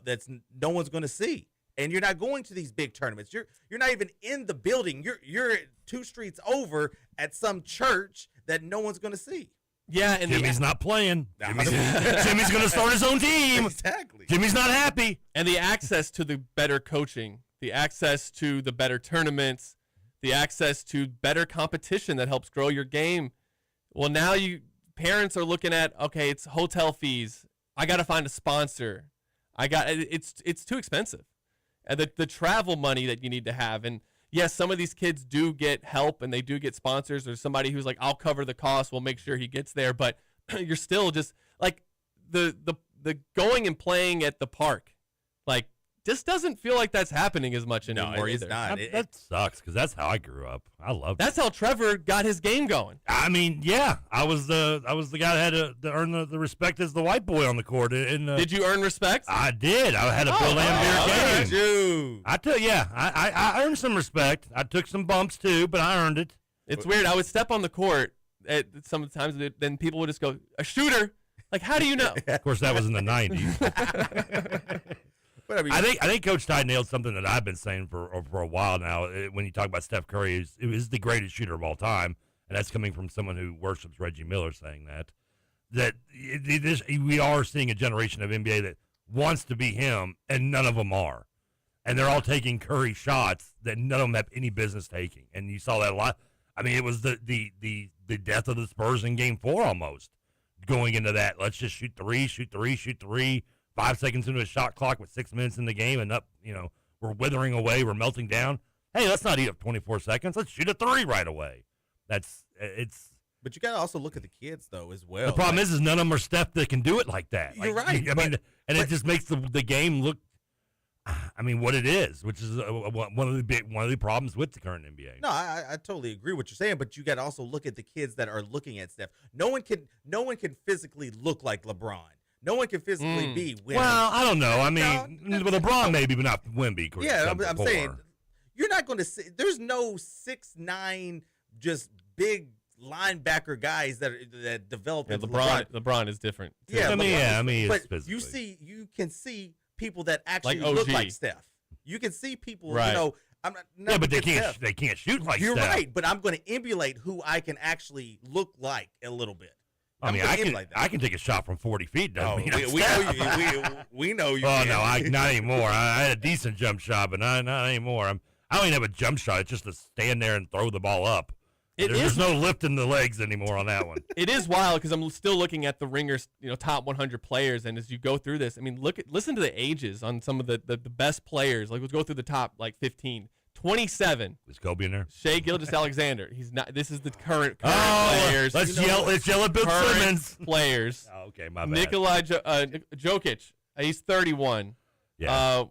that's no one's going to see. And you're not going to these big tournaments. You're not even in the building. You're 2 streets over at some church that no one's going to see. Yeah, and Jimmy's not playing. Jimmy's going to start his own team. Exactly. Jimmy's not happy. And the access to the better coaching, the access to the better tournaments, the access to better competition that helps grow your game. Well, now parents are looking at, okay, it's hotel fees. I got to find a sponsor. It's too expensive. And the travel money that you need to have. And yes, some of these kids do get help and they do get sponsors, or somebody who's like, I'll cover the cost. We'll make sure he gets there. But you're still just like the going and playing at the park, like, just doesn't feel like that's happening as much anymore either. Not. That sucks, because that's how I grew up. I loved it. That's how Trevor got his game going. I mean, yeah, I was the guy that had to earn the respect as the white boy on the court. Did you earn respect? I did. I had a Bill Laimbeer game. I earned some respect. I took some bumps too, but I earned it. It's weird. I would step on the court at sometimes, then people would just go, a shooter. Like, how do you know? Of course, that was in the 90s. But I think Coach Ty nailed something that I've been saying for a while now. When you talk about Steph Curry, it is the greatest shooter of all time, and that's coming from someone who worships Reggie Miller saying that. We are seeing a generation of NBA that wants to be him, and none of them are. And they're all taking Curry shots that none of them have any business taking. And you saw that a lot. I mean, it was the death of the Spurs in Game 4 almost, going into that. Let's just shoot three. 5 seconds into a shot clock with 6 minutes in the game, and we're withering away, we're melting down. Hey, let's not eat up 24 seconds. Let's shoot a 3 right away. But you got to also look at the kids though as well. The problem is none of them are Steph that can do it like that. You're right. It just makes the game look. I mean, what it is, which is one of the problems with the current NBA. No, I totally agree with what you're saying, but you got to also look at the kids that are looking at Steph. No one can physically look like LeBron. No one can physically be Wemby. Well, I don't know. I mean, LeBron maybe, but not Wemby. Yeah, I'm saying you're not going to see. There's no 6'9", just big linebacker guys that develop. Yeah, into LeBron is different. too. Yeah, it's but physically. you can see people that actually Like look OG. like Steph. You can see people, Right. I'm not Yeah, but they against can't. Steph. They can't shoot like You're Steph. right, but I'm going to emulate who I can actually look like a little bit. I mean, gonna I can. emulate that. I can take a shot from 40 feet. Doesn't mean I'm we know Steph. we know you. Oh can. no, not anymore. I had a decent jump shot, but not anymore. I don't even have a jump shot. It's just to stand there and throw the ball up. There's no lifting the legs anymore on that one. It is wild because I'm still looking at the Ringer's, top 100 players, and as you go through this, I mean, listen to the ages on some of the best players. Like, let's go through the top 15. 27. Is Kobe in there? Shea Gilgeous-Alexander. He's not. This is the current players. Let's yell at Bill Current Simmons. players. Oh, okay, my bad. Nikolai Jokic. He's 31. Yeah.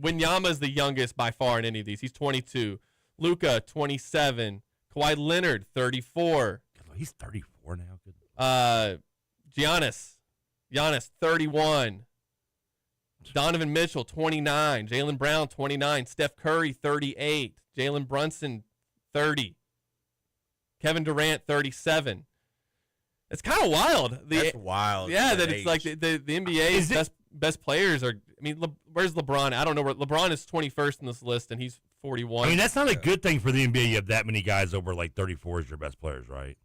Wanyama's the youngest by far in any of these. He's 22. Luka, 27. Kawhi Leonard, 34. He's 34 now. Good. Giannis, 31. Donovan Mitchell, 29. Jaylen Brown, 29. Steph Curry, 38. Jalen Brunson, 30. Kevin Durant, 37. It's kind of wild. That's wild. Yeah, that age. it's like the NBA's best players are. I mean, where's LeBron? I don't know where LeBron is 21st in this list, and he's 41. I mean, that's not a good thing for the NBA. You have that many guys over like 34 as your best players, right?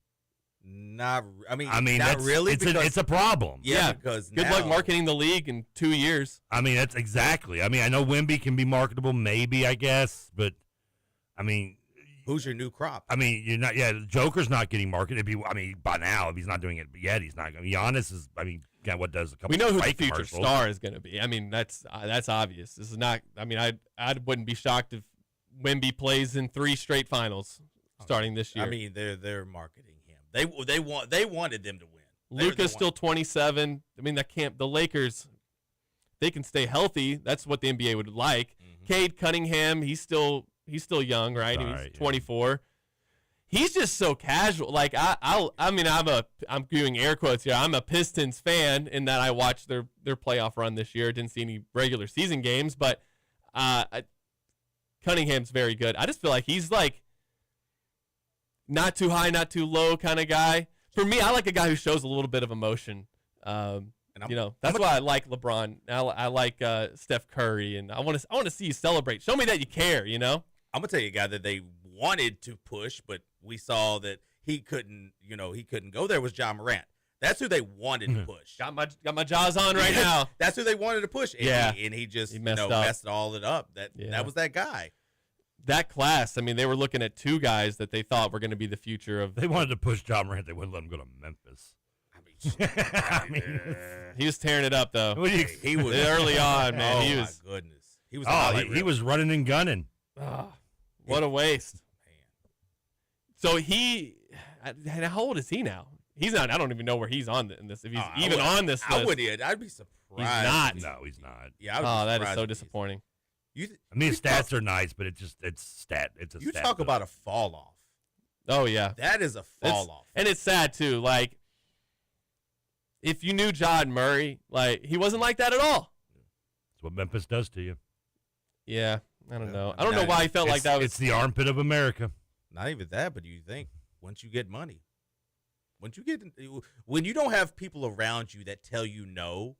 Not that's, really. It's a problem. Yeah, because good luck marketing the league in 2 years. I mean, that's exactly. I mean, I know Wemby can be marketable, maybe, I guess, but I mean, who's your new crop? I mean, you're not. Yeah, Joker's not getting marketed. I mean, by now, if he's not doing it yet, he's not. Giannis is. I mean, what does a couple? We know who the fight future commercials. star is going to be. I mean, that's obvious. This is not. I mean, I wouldn't be shocked if Wemby plays in 3 straight finals starting this year. I mean, they're marketing him. They wanted them to win. Luka's still 27. I mean, the Lakers, they can stay healthy. That's what the NBA would like. Mm-hmm. Cade Cunningham, he's still young, right? He's 24. Yeah. He's just so casual. Like I mean, I'm doing air quotes here. I'm a Pistons fan in that I watched their playoff run this year. Didn't see any regular season games, but Cunningham's very good. I just feel like he's like not too high, not too low kind of guy. For me, I like a guy who shows a little bit of emotion. That's why I like LeBron. I like Steph Curry, and I want to see you celebrate. Show me that you care. I'm gonna tell you a guy that they wanted to push, but we saw that he couldn't. He couldn't go there. Was Ja Morant. That's who they wanted to push. Got my jaws on right now. That's who they wanted to push. And he just messed all it up. That was that guy. That class, I mean, they were looking at 2 guys that they thought were going to be the future of. They wanted to push Ja Morant. They wouldn't let him go to Memphis. I mean, he was tearing it up though. He was early on, man. Oh he was. My goodness, he was. He was running and gunning. Oh, what a waste. So how old is he now? He's not. I don't even know where he's on in this. If he's even on this list, I'd be surprised. He's not. No, he's not. Yeah. That is so disappointing. I mean, his stats are nice, but it's a stat. You talk about a fall off. Oh yeah, that is a fall off, and it's sad too. Like, if you knew John Murray, like he wasn't like that at all. That's what Memphis does to you. Yeah, I don't know. I don't know why he felt like that was. It's the armpit of America. Not even that, but you think once you get money, when you don't have people around you that tell you no,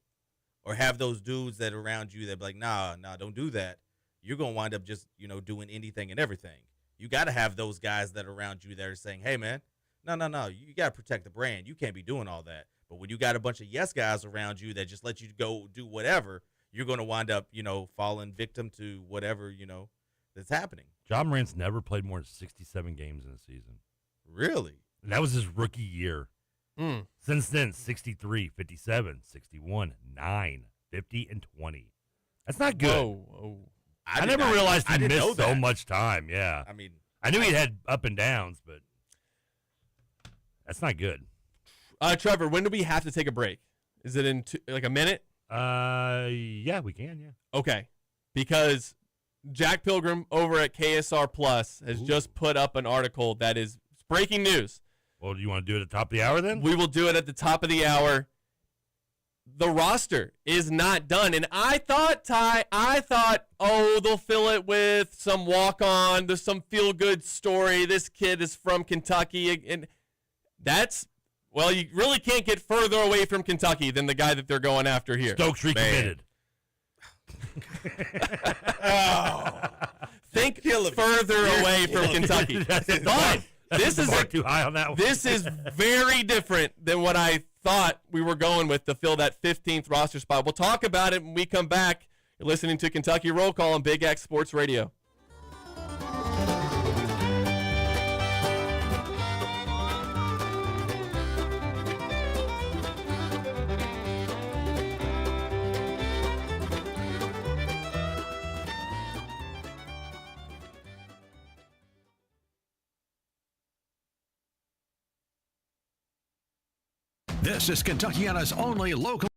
or have those dudes that are around you that be like, nah, don't do that. You're going to wind up just, doing anything and everything. You got to have those guys that are around you that are saying, hey, man, no. You got to protect the brand. You can't be doing all that. But when you got a bunch of yes guys around you that just let you go do whatever, you're going to wind up, falling victim to whatever, that's happening. Ja Morant's never played more than 67 games in a season. Really? And that was his rookie year. Mm. Since then, 63, 57, 61, 9, 50, and 20. That's not good. Whoa. I never realized he missed so much time. Yeah. I mean, I knew he had up and downs, but that's not good. Trevor, when do we have to take a break? Is it in a minute? Yeah, we can, yeah. Okay. Because Jack Pilgrim over at KSR Plus has just put up an article that is breaking news. Well, do you want to do it at the top of the hour then? We will do it at the top of the hour. The roster is not done. And I thought, they'll fill it with some walk-on. There's some feel-good story. This kid is from Kentucky. And Well, you really can't get further away from Kentucky than the guy that they're going after here. Stokes recommitted. Think further away from Kentucky. Fine. This is too high on that one. This is very different than what I thought we were going with to fill that 15th roster spot. We'll talk about it when we come back. You're listening to Kentucky Roll Call on Big X Sports Radio. This is Kentuckiana's only local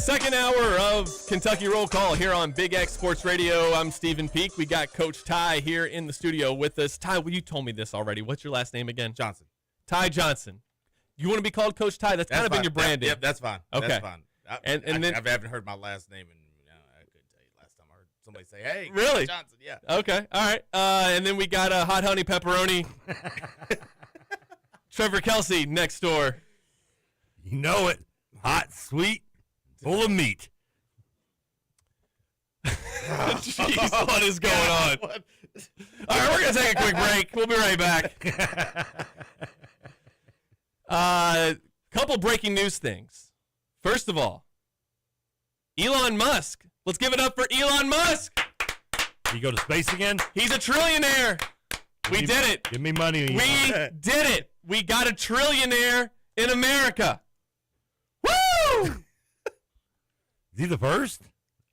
Second hour of Kentucky Roll Call here on Big X Sports Radio. I'm Stephen Peak. We got Coach Ty here in the studio with us. Ty, well, you told me this already. What's your last name again? Johnson. Ty Johnson. You want to be called Coach Ty? That's kind of been your branding. Yep, that's fine. Okay. That's fine. And then I haven't heard my last name in, I couldn't tell you last time I heard somebody say, hey, Really? Johnson, yeah. Okay, all right. And then we got Hot Honey Pepperoni. Trevor Kelsey next door. You know it. Hot, sweet, full of meat. Jeez, what is going on? All right, we're going to take a quick break. We'll be right back. Couple breaking news things. First of all, Elon Musk. Let's give it up for Elon Musk. You go to space again? He's a trillionaire. We did it. Give me money. We did it. We got a trillionaire in America. Woo! Is he the first?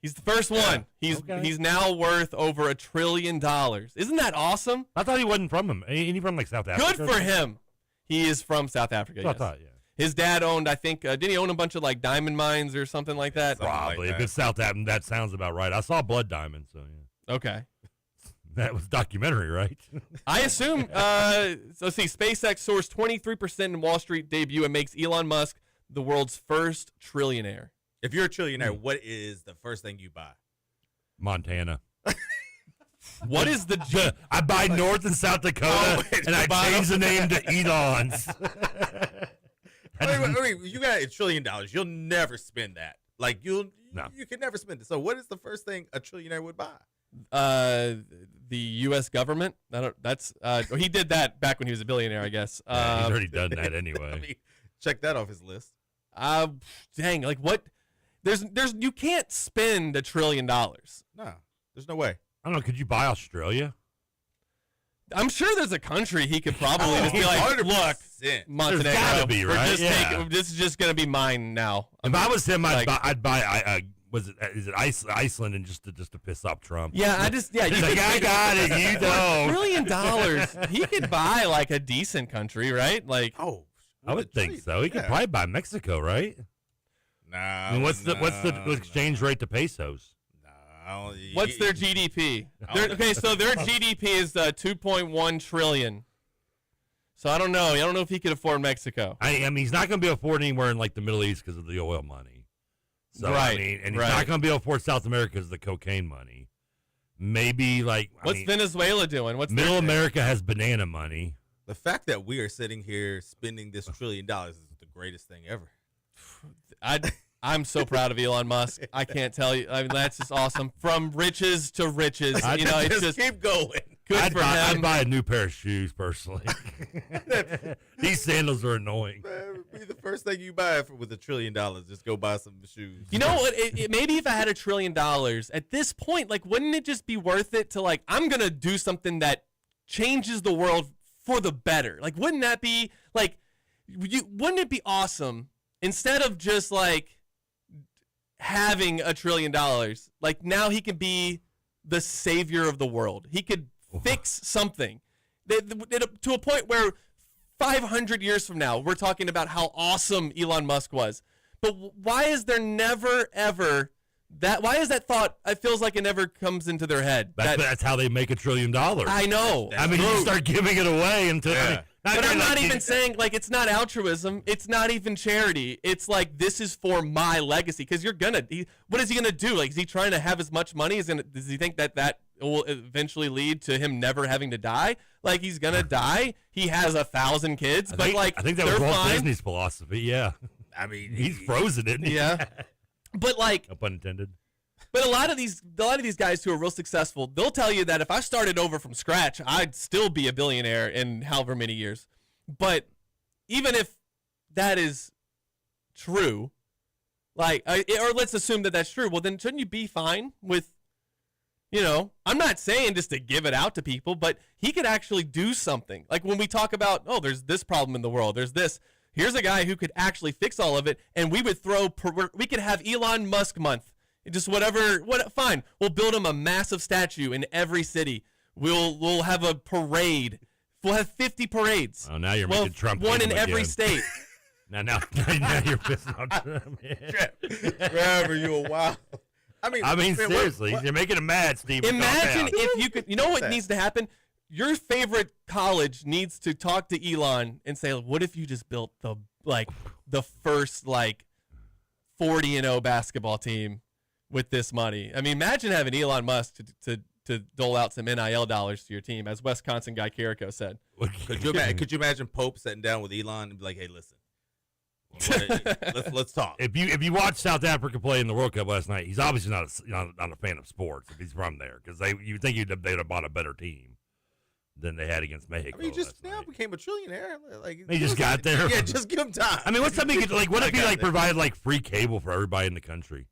He's the first one. He's now worth over $1 trillion. Isn't that awesome? I thought he wasn't from him. Ain't he from like South Africa? Good for him. He is from South Africa. I Yes. thought, yeah. His dad owned, I think, didn't he own a bunch of like diamond mines or something like that? Probably. like If that. it's South Africa, that sounds about right. I saw Blood Diamond, so yeah. Okay. That was documentary, right? I assume, so let's see, SpaceX soars 23% in Wall Street debut and makes Elon Musk the world's first trillionaire. If you're a trillionaire, what is the first thing you buy? Montana. What is the... I buy North and South Dakota, and I change the name to Edons. Wait, you got $1 trillion. You'll never spend that. Like, you can never spend it. So what is the first thing a trillionaire would buy? The U.S. government. He did that back when he was a billionaire, I guess. Yeah, he's already done that anyway. I mean, check that off his list. Dang, like what? There's you can't spend $1 trillion. No, there's no way. I don't know. Could you buy Australia? I'm sure there's a country he could probably just be like, 100%. look, Montenegro, There's gotta be, we're right? just Yeah. this is just gonna be mine now. If I was him, like- I'd buy. Is it Iceland, and just to piss off Trump? Yeah, you He's like, I got it. You $1 don't. trillion. He could buy like a decent country, right? Like, Oh, I would think so. He could probably buy Mexico, right? Nah. I mean, what's the exchange rate to pesos? what's their GDP? Okay, so their GDP is 2.1 trillion. So I don't know. I don't know if he could afford Mexico. I mean, he's not going to be able to afford anywhere in like the Middle East because of the oil money. So Right, I mean, and he's right. not going to be able to afford South America because of the cocaine money. Maybe like What's Venezuela doing? What's Middle their- America has banana money. The fact that we are sitting here spending this $1 trillion is the greatest thing ever. I'm so proud of Elon Musk. I can't tell you. I mean, that's just awesome. From riches to riches. You know, it's just keep going. good for him. I'd buy a new pair of shoes personally. These sandals are annoying. Be the first thing you buy with $1 trillion. Just go buy some shoes. You know what? Maybe if I had $1 trillion at this point, like, wouldn't it just be worth it to like, I'm gonna do something that changes the world for the better? Like, wouldn't that be like, wouldn't it be awesome instead of just like having $1 trillion? Like now he could be the savior of the world. He could fix something to a point where 500 years from now, we're talking about how awesome Elon Musk was. But why is there never, ever that? Why is that thought? It feels like it never comes into their head. That's how they make $1 trillion. I know. I mean, you start giving it away until. I mean, But I'm not even saying, like, it's not altruism. It's not even charity. It's like, this is for my legacy. Because what is he going to do? Like, is he trying to have as much money? Does he think that will eventually lead to him never having to die? Like, he's going to die. He has 1,000 kids. I think that was they're Walt fine. Disney's philosophy. Yeah. I mean, He's frozen it. Yeah. But, like, No pun intended. But a lot of these guys who are real successful, they'll tell you that if I started over from scratch, I'd still be a billionaire in however many years. But even if that is true, like, or let's assume that that's true, well, then shouldn't you be fine with, I'm not saying just to give it out to people, but he could actually do something. Like when we talk about, there's this problem in the world, there's this. Here's a guy who could actually fix all of it, and we could have Elon Musk month. Just fine. We'll build him a massive statue in every city. We'll have a parade. We'll have 50 parades. Oh, now you're making Trump one hate in him every again. state. Now you're pissing on Trump. Wherever you a wild. I mean, seriously, you're making him mad, Steve. Imagine if you could. You know what that? needs to happen? Your favorite college needs to talk to Elon and say, "What if you just built the first 40-0 basketball team with this money?" I mean, imagine having Elon Musk to dole out some NIL dollars to your team, as Wisconsin guy Carrico said. Could you imagine Pope sitting down with Elon and be like, "Hey, listen, let's talk." If you watch South Africa play in the World Cup last night, he's obviously not a fan of sports if he's from there, because you think they'd have bought a better team than they had against Mexico. I mean, he just last night. became a trillionaire. He just got there. Yeah, just give him time. I mean, what's something what if he provided free cable for everybody in the country?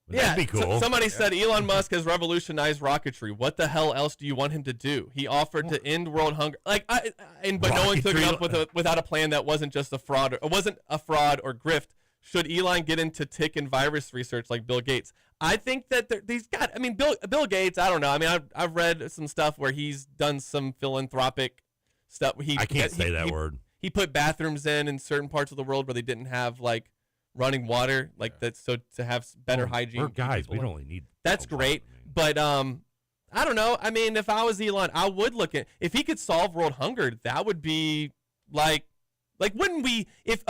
That'd be cool. Somebody said Elon Musk has revolutionized rocketry. What the hell else do you want him to do? He offered to end world hunger. But no one took it up without a plan that wasn't just a fraud. Or wasn't a fraud or grift. Should Elon get into tick and virus research like Bill Gates? I think that he's got. I mean, Bill Gates. I don't know. I mean, I've read some stuff where he's done some philanthropic stuff. I can't say that word. He put bathrooms in certain parts of the world where they didn't have running water, that, so to have better hygiene. We're guys. We don't really need. That's great, but I don't know. I mean, if I was Elon, I would look at if he could solve world hunger. That would be wouldn't we? If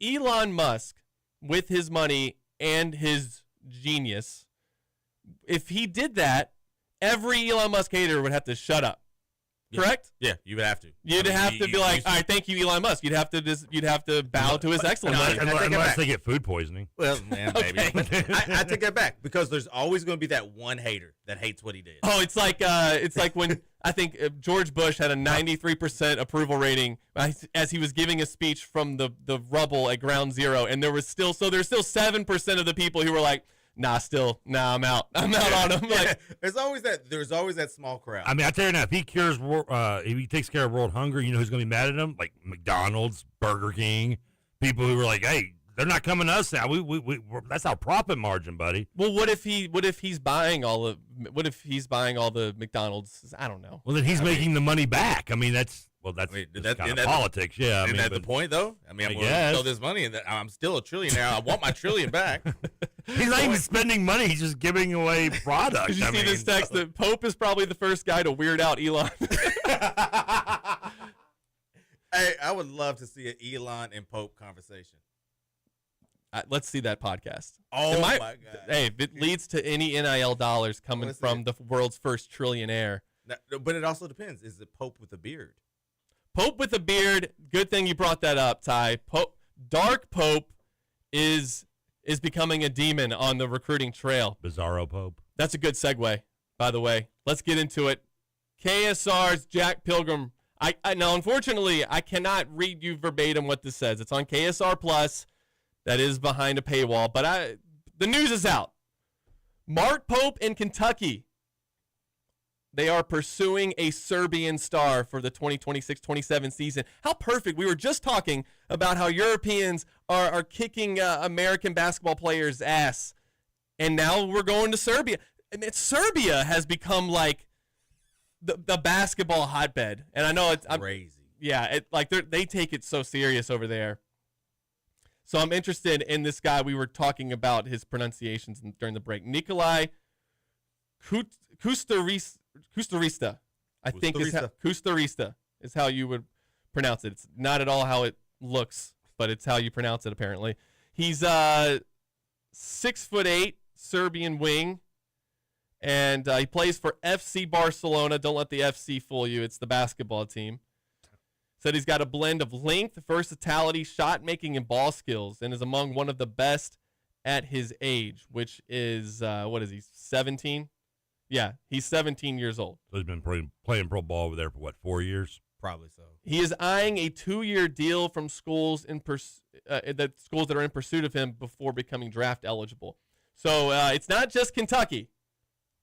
Elon Musk, with his money and his genius, if he did that, every Elon Musk hater would have to shut up. Correct? Yeah, you would have to. You'd have to be like, all right, thank you, Elon Musk. You'd have to bow to his excellence. Unless they get food poisoning. Well, man, maybe. I take that back, because there's always going to be that one hater that hates what he did. Oh, it's like when I think George Bush had a 93% approval rating as he was giving a speech from the rubble at Ground Zero, and there's still 7% of the people who were like, I'm out. I'm out on him. There's always that small crowd. I mean, I tell you now, if he takes care of world hunger, you know who's going to be mad at him? Like McDonald's, Burger King, people who are like, hey, they're not coming to us now. That's our profit margin, buddy. Well, what if he's buying all the McDonald's? I don't know. Well, then he's making the money back. I mean, that's kind of politics. Yeah. Isn't that the point, though? I mean, I'm going to sell this money, and I'm still a trillionaire. I want my trillion back. He's not even spending money. He's just giving away products. Did you see this text that Pope is probably the first guy to weird out Elon? Hey, I would love to see an Elon and Pope conversation. Let's see that podcast. Oh, my God. Hey, if it leads to any NIL dollars coming from the world's first trillionaire. Now, but it also depends. Is it Pope with a beard? Pope with a beard. Good thing you brought that up, Ty. Dark Pope is becoming a demon on the recruiting trail. Bizarro Pope. That's a good segue, by the way. Let's get into it. KSR's Jack Pilgrim. Now, unfortunately, I cannot read you verbatim what this says. It's on KSR Plus. That is behind a paywall. But the news is out. Mark Pope in Kentucky. They are pursuing a Serbian star for the 2026-27 season. How perfect. We were just talking about how Europeans are kicking American basketball players' ass. And now we're going to Serbia. And Serbia has become like the basketball hotbed. And I know it's crazy. Yeah, they take it so serious over there. So I'm interested in this guy. We were talking about his pronunciations during the break. Nikolai Kusturista, I think Kusturista is how you would pronounce it. It's not at all how it looks, but it's how you pronounce it apparently. He's 6'8" Serbian wing, and he plays for FC Barcelona. Don't let the FC fool you. It's the basketball team. Said he's got a blend of length, versatility, shot making, and ball skills, and is among one of the best at his age, which is, 17? Yeah, he's 17 years old. So he's been playing pro ball over there for, 4 years? Probably so. He is eyeing a 2-year deal from schools that are in pursuit of him before becoming draft eligible. So it's not just Kentucky.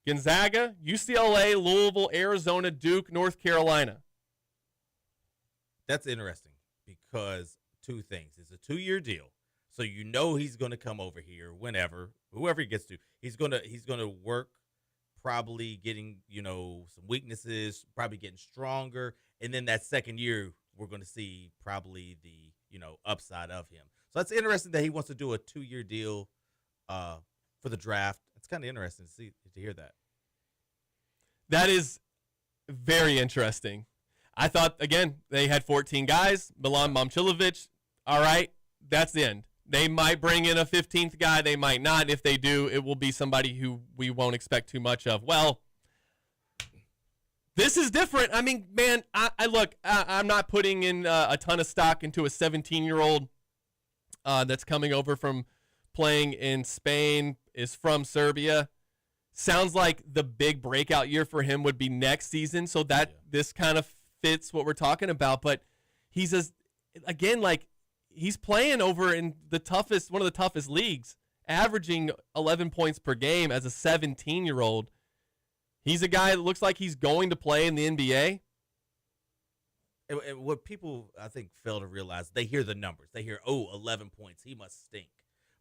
Gonzaga, UCLA, Louisville, Arizona, Duke, North Carolina. That's interesting because two things. It's a 2-year deal. So you know he's going to come over here whoever he gets to. He's going to work, probably getting, some weaknesses, probably getting stronger. And then that second year, we're going to see probably the, upside of him. So that's interesting that he wants to do a 2-year deal for the draft. It's kind of interesting to hear that. That is very interesting. I thought, again, they had 14 guys. Milan Momcilovic, all right, that's the end. They might bring in a 15th guy. They might not. If they do, it will be somebody who we won't expect too much of. Well, this is different. I mean, man, I'm not putting in a ton of stock into a 17-year-old that's coming over from playing in Spain, is from Serbia. Sounds like the big breakout year for him would be next season, so that this kind of fits what we're talking about. But he's he's playing over in one of the toughest leagues, averaging 11 points per game as a 17-year-old. He's a guy that looks like he's going to play in the NBA. And what people, I think, fail to realize, they hear the numbers. They hear, 11 points, he must stink.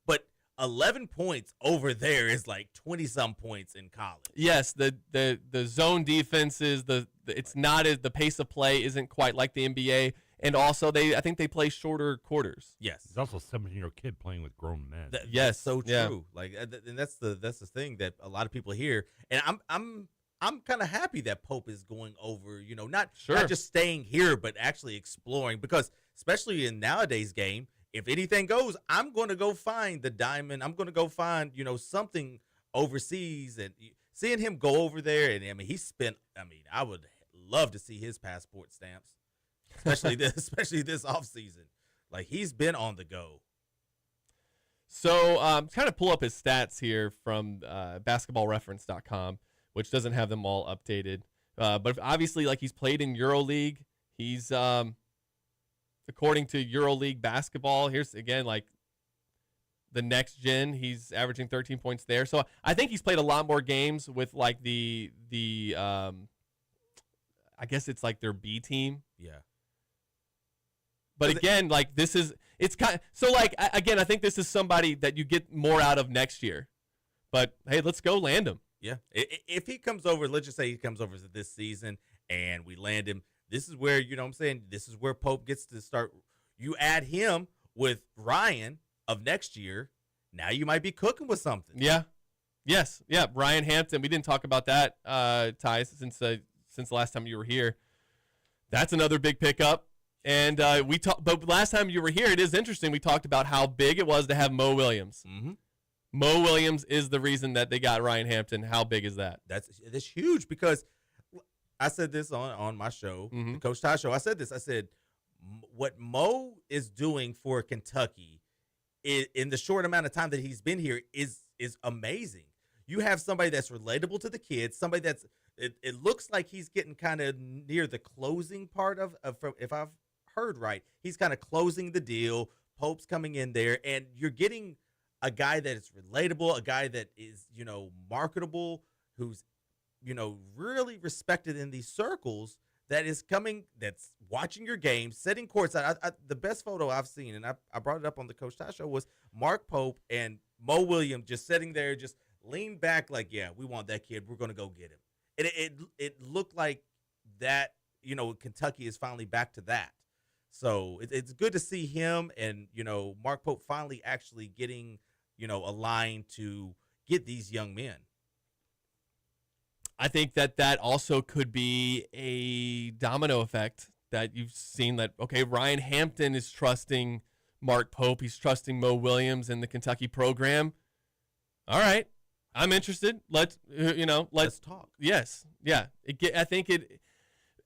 But 11 points over there is like 20-some points in college. Yes, the zone defenses, it's not as the pace of play isn't quite like the NBA. And also, I think they play shorter quarters. Yes, he's also a 17-year-old kid playing with grown men. Yes, so true. Yeah. Like, and that's the thing that a lot of people hear. And I'm kind of happy that Pope is going over. Not just staying here, but actually exploring. Because especially in nowadays game, if anything goes, I'm going to go find the diamond. I'm going to go find something overseas. And seeing him go over there, and he spent. I would love to see his passport stamps. Especially this offseason. Like, he's been on the go. So, kind of pull up his stats here from basketballreference.com, which doesn't have them all updated. But obviously, like, he's played in EuroLeague. He's, according to EuroLeague basketball, here's, again, like, the next gen, he's averaging 13 points there. So, I think he's played a lot more games with, like, the I guess it's like their B team. Yeah. But again, like it's kind of, so like, again, I think this is somebody that you get more out of next year. But hey, let's go land him. Yeah. If he comes over, let's just say he comes over this season and we land him, this is where, this is where Pope gets to start. You add him with Ryan of next year, now you might be cooking with something. Yeah. Yes. Yeah. Ryan Hampton. We didn't talk about that, Ty, since the last time you were here. That's another big pickup. And but last time you were here, it is interesting. We talked about how big it was to have Mo Williams. Mm-hmm. Mo Williams is the reason that they got Ryan Hampton. How big is that? That's huge, because I said this on my show, the Coach Ty Show. I said this. I said, what Mo is doing for Kentucky in the short amount of time that he's been here is amazing. You have somebody that's relatable to the kids, somebody that's it looks like he's getting kind of near the closing part of if I've heard right, he's kind of closing the deal. Pope's coming in there, and you're getting a guy that is relatable, a guy that is, marketable, who's, really respected in these circles, that is coming, that's watching your game, setting courts. The best photo I've seen, and I brought it up on the Coach Ty Show, was Mark Pope and Mo Williams just sitting there, just leaned back like, yeah, we want that kid. We're going to go get him. And it looked like that, Kentucky is finally back to that. So it's good to see him and, Mark Pope finally actually getting, a line to get these young men. I think that also could be a domino effect that you've seen that, okay, Ryan Hampton is trusting Mark Pope. He's trusting Mo Williams in the Kentucky program. All right. I'm interested. Let's talk. Yes. Yeah.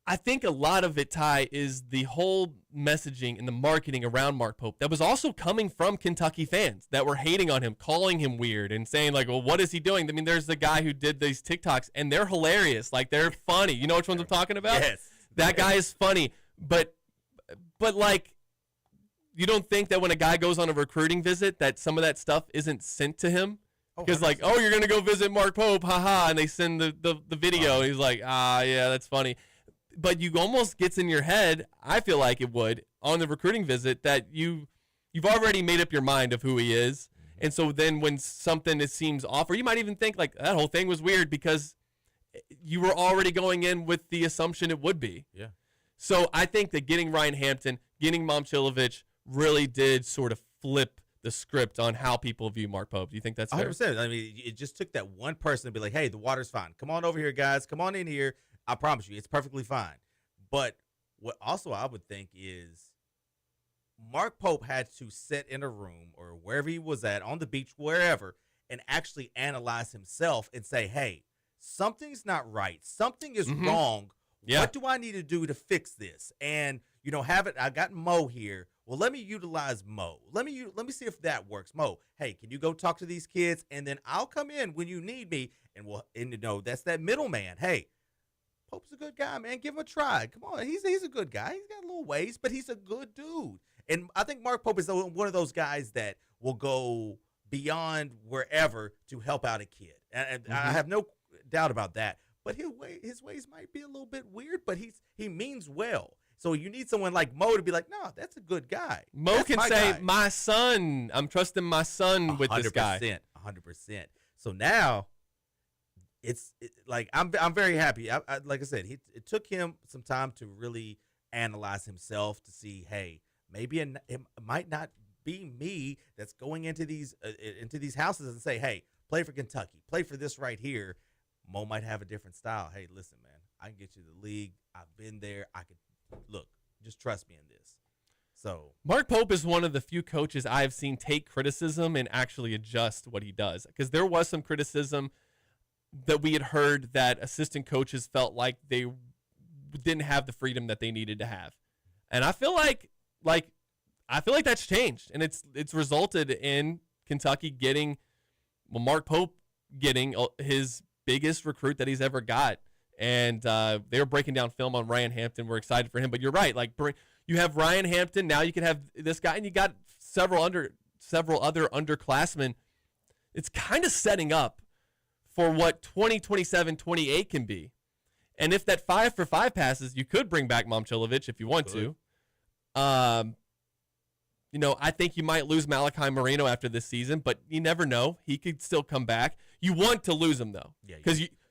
I think a lot of it, Ty, is the whole messaging and the marketing around Mark Pope that was also coming from Kentucky fans that were hating on him, calling him weird and saying like, well, what is he doing? I mean, there's the guy who did these TikToks and they're hilarious. Like, they're funny. You know which ones I'm talking about? Yes. That guy is funny. But like, you don't think that when a guy goes on a recruiting visit that some of that stuff isn't sent to him? Because like, oh, you're going to go visit Mark Pope, haha, and they send the video. And he's like, yeah, that's funny. But you almost gets in your head, I feel like it would, on the recruiting visit, that you've already made up your mind of who he is. And so then when something seems off, or you might even think like that whole thing was weird because you were already going in with the assumption it would be. Yeah. So I think that getting Ryan Hampton, getting Momcilovic, really did sort of flip the script on how people view Mark Pope. Do you think that's fair? 100%. I mean, it just took that one person to be like, hey, the water's fine. Come on over here, guys. Come on in here. I promise you, it's perfectly fine. But what also I would think is Mark Pope had to sit in a room or wherever he was at, on the beach, wherever, and actually analyze himself and say, hey, something's not right. Something is wrong. Yeah. What do I need to do to fix this? And, I got Mo here. Well, let me utilize Mo. Let me see if that works. Mo, hey, can you go talk to these kids? And then I'll come in when you need me. And that's that middleman. Hey, Pope's a good guy, man. Give him a try. Come on. He's a good guy. He's got a little ways, but he's a good dude. And I think Mark Pope is one of those guys that will go beyond wherever to help out a kid. And I have no doubt about that. But his ways might be a little bit weird, but he means well. So you need someone like Mo to be like, no, that's a good guy. Mo can say, my son, I'm trusting my son with this guy. 100%. So now I'm very happy. Like I said, it took him some time to really analyze himself to see, hey, maybe it might not be me that's going into these houses and say, hey, play for Kentucky, play for this right here. Mo might have a different style. Hey, listen, man, I can get you the league. I've been there. I can look. Just trust me in this. So Mark Pope is one of the few coaches I've seen take criticism and actually adjust what he does. Because there was some criticism that we had heard that assistant coaches felt like they didn't have the freedom that they needed to have, and I feel like that's changed, and it's resulted in Kentucky getting Mark Pope getting his biggest recruit that he's ever got. And they were breaking down film on Ryan Hampton. We're excited for him. But you're right. Like, you have Ryan Hampton. Now you can have this guy, and you got several other underclassmen. It's kind of setting up for what 2027, 28 can be. And if that 5-for-5 passes, you could bring back Momcilovic if you want to. I think you might lose Malachi Marino after this season, but you never know. He could still come back. You want to lose him, though. Yeah,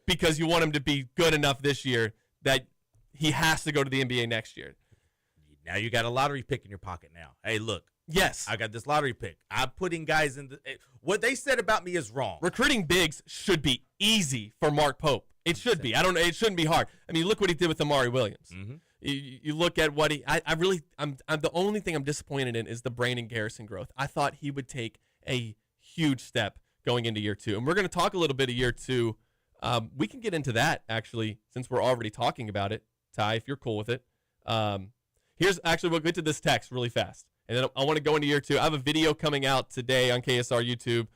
because you want him to be good enough this year that he has to go to the NBA next year. Now you got a lottery pick in your pocket now. Hey, look. Yes. I got this lottery pick. I'm putting guys in what they said about me is wrong. Recruiting bigs should be easy for Mark Pope. It should be. It shouldn't be hard. I mean, look what he did with Amari Williams. Mm-hmm. You look at what I'm the only thing I'm disappointed in is the Brandon Garrison growth. I thought he would take a huge step going into year 2. And we're going to talk a little bit of year 2. We can get into that, actually, since we're already talking about it, Ty, if you're cool with it. We'll get to this text really fast. And then I want to go into year 2. I have a video coming out today on KSR YouTube.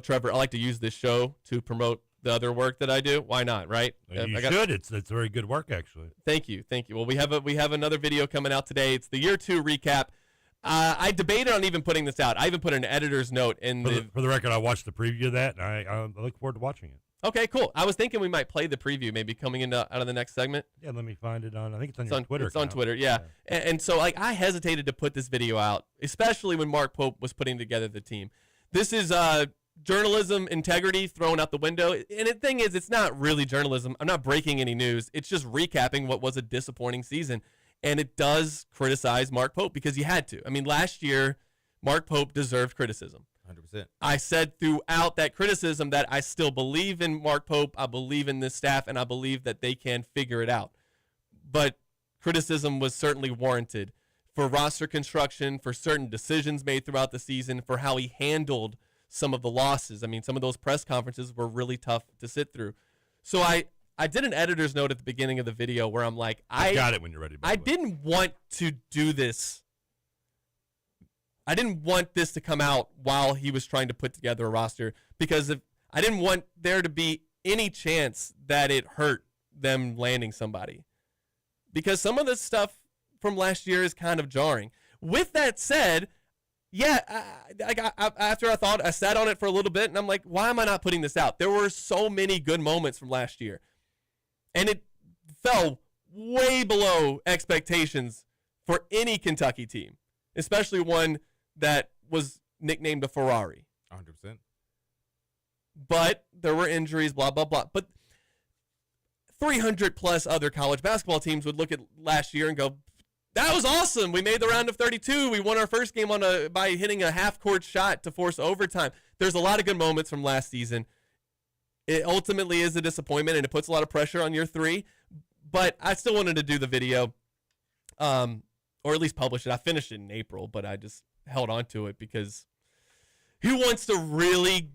Trevor, I like to use this show to promote the other work that I do. Why not, right? You should. It's very good work, actually. Thank you. Well, we have another video coming out today. It's the year 2 recap. I debated on even putting this out. I even put an editor's note in for the record. I watched the preview of that, and I look forward to watching it. Okay, cool. I was thinking we might play the preview maybe coming out of the next segment. Yeah, let me find it on. I think it's on your Twitter. It's on Twitter, yeah. And so I hesitated to put this video out, especially when Mark Pope was putting together the team. This is journalism integrity thrown out the window. And the thing is, it's not really journalism. I'm not breaking any news. It's just recapping what was a disappointing season. And it does criticize Mark Pope because he had to. I mean, last year, Mark Pope deserved criticism. 100%. I said throughout that criticism that I still believe in Mark Pope, I believe in this staff, and I believe that they can figure it out. But criticism was certainly warranted for roster construction, for certain decisions made throughout the season, for how he handled some of the losses. I mean, some of those press conferences were really tough to sit through. So I did an editor's note at the beginning of the video where I'm like, I got it when you're ready. I didn't want to do this. I didn't want this to come out while he was trying to put together a roster because I didn't want there to be any chance that it hurt them landing somebody. Because some of the stuff from last year is kind of jarring. With that said, yeah, after I sat on it for a little bit, and I'm like, why am I not putting this out? There were so many good moments from last year. And it fell way below expectations for any Kentucky team, especially one that was nicknamed a Ferrari. 100%. But there were injuries, blah, blah, blah. But 300-plus other college basketball teams would look at last year and go, That was awesome. We made the round of 32. We won our first game by hitting a half-court shot to force overtime. There's a lot of good moments from last season. It ultimately is a disappointment, and it puts a lot of pressure on year 3. But I still wanted to do the video, or at least publish it. I finished it in April, but I just held on to it because who wants to really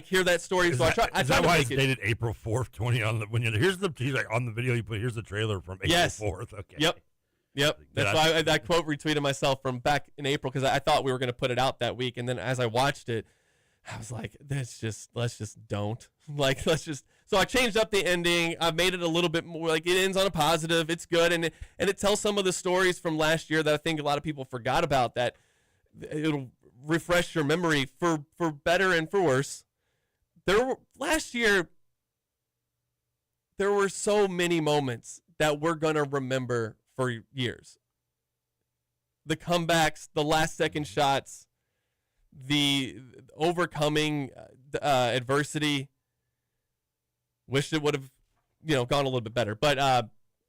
hear that story? Is that why it's dated April 4th, 20 on the he's like on the video you put, here's the trailer from April 4th. Okay. Yep. That's why I quote retweeted myself from back in April because I thought we were going to put it out that week, and then as I watched it, I was like, let's just don't. So I changed up the ending. I've made it a little bit more it ends on a positive. It's good, and it tells some of the stories from last year that I think a lot of people forgot about. That it'll refresh your memory for better and for worse. Last year there were so many moments that we're gonna remember for years. The comebacks, the last-second shots, the overcoming adversity. Wish it would have, gone a little bit better. But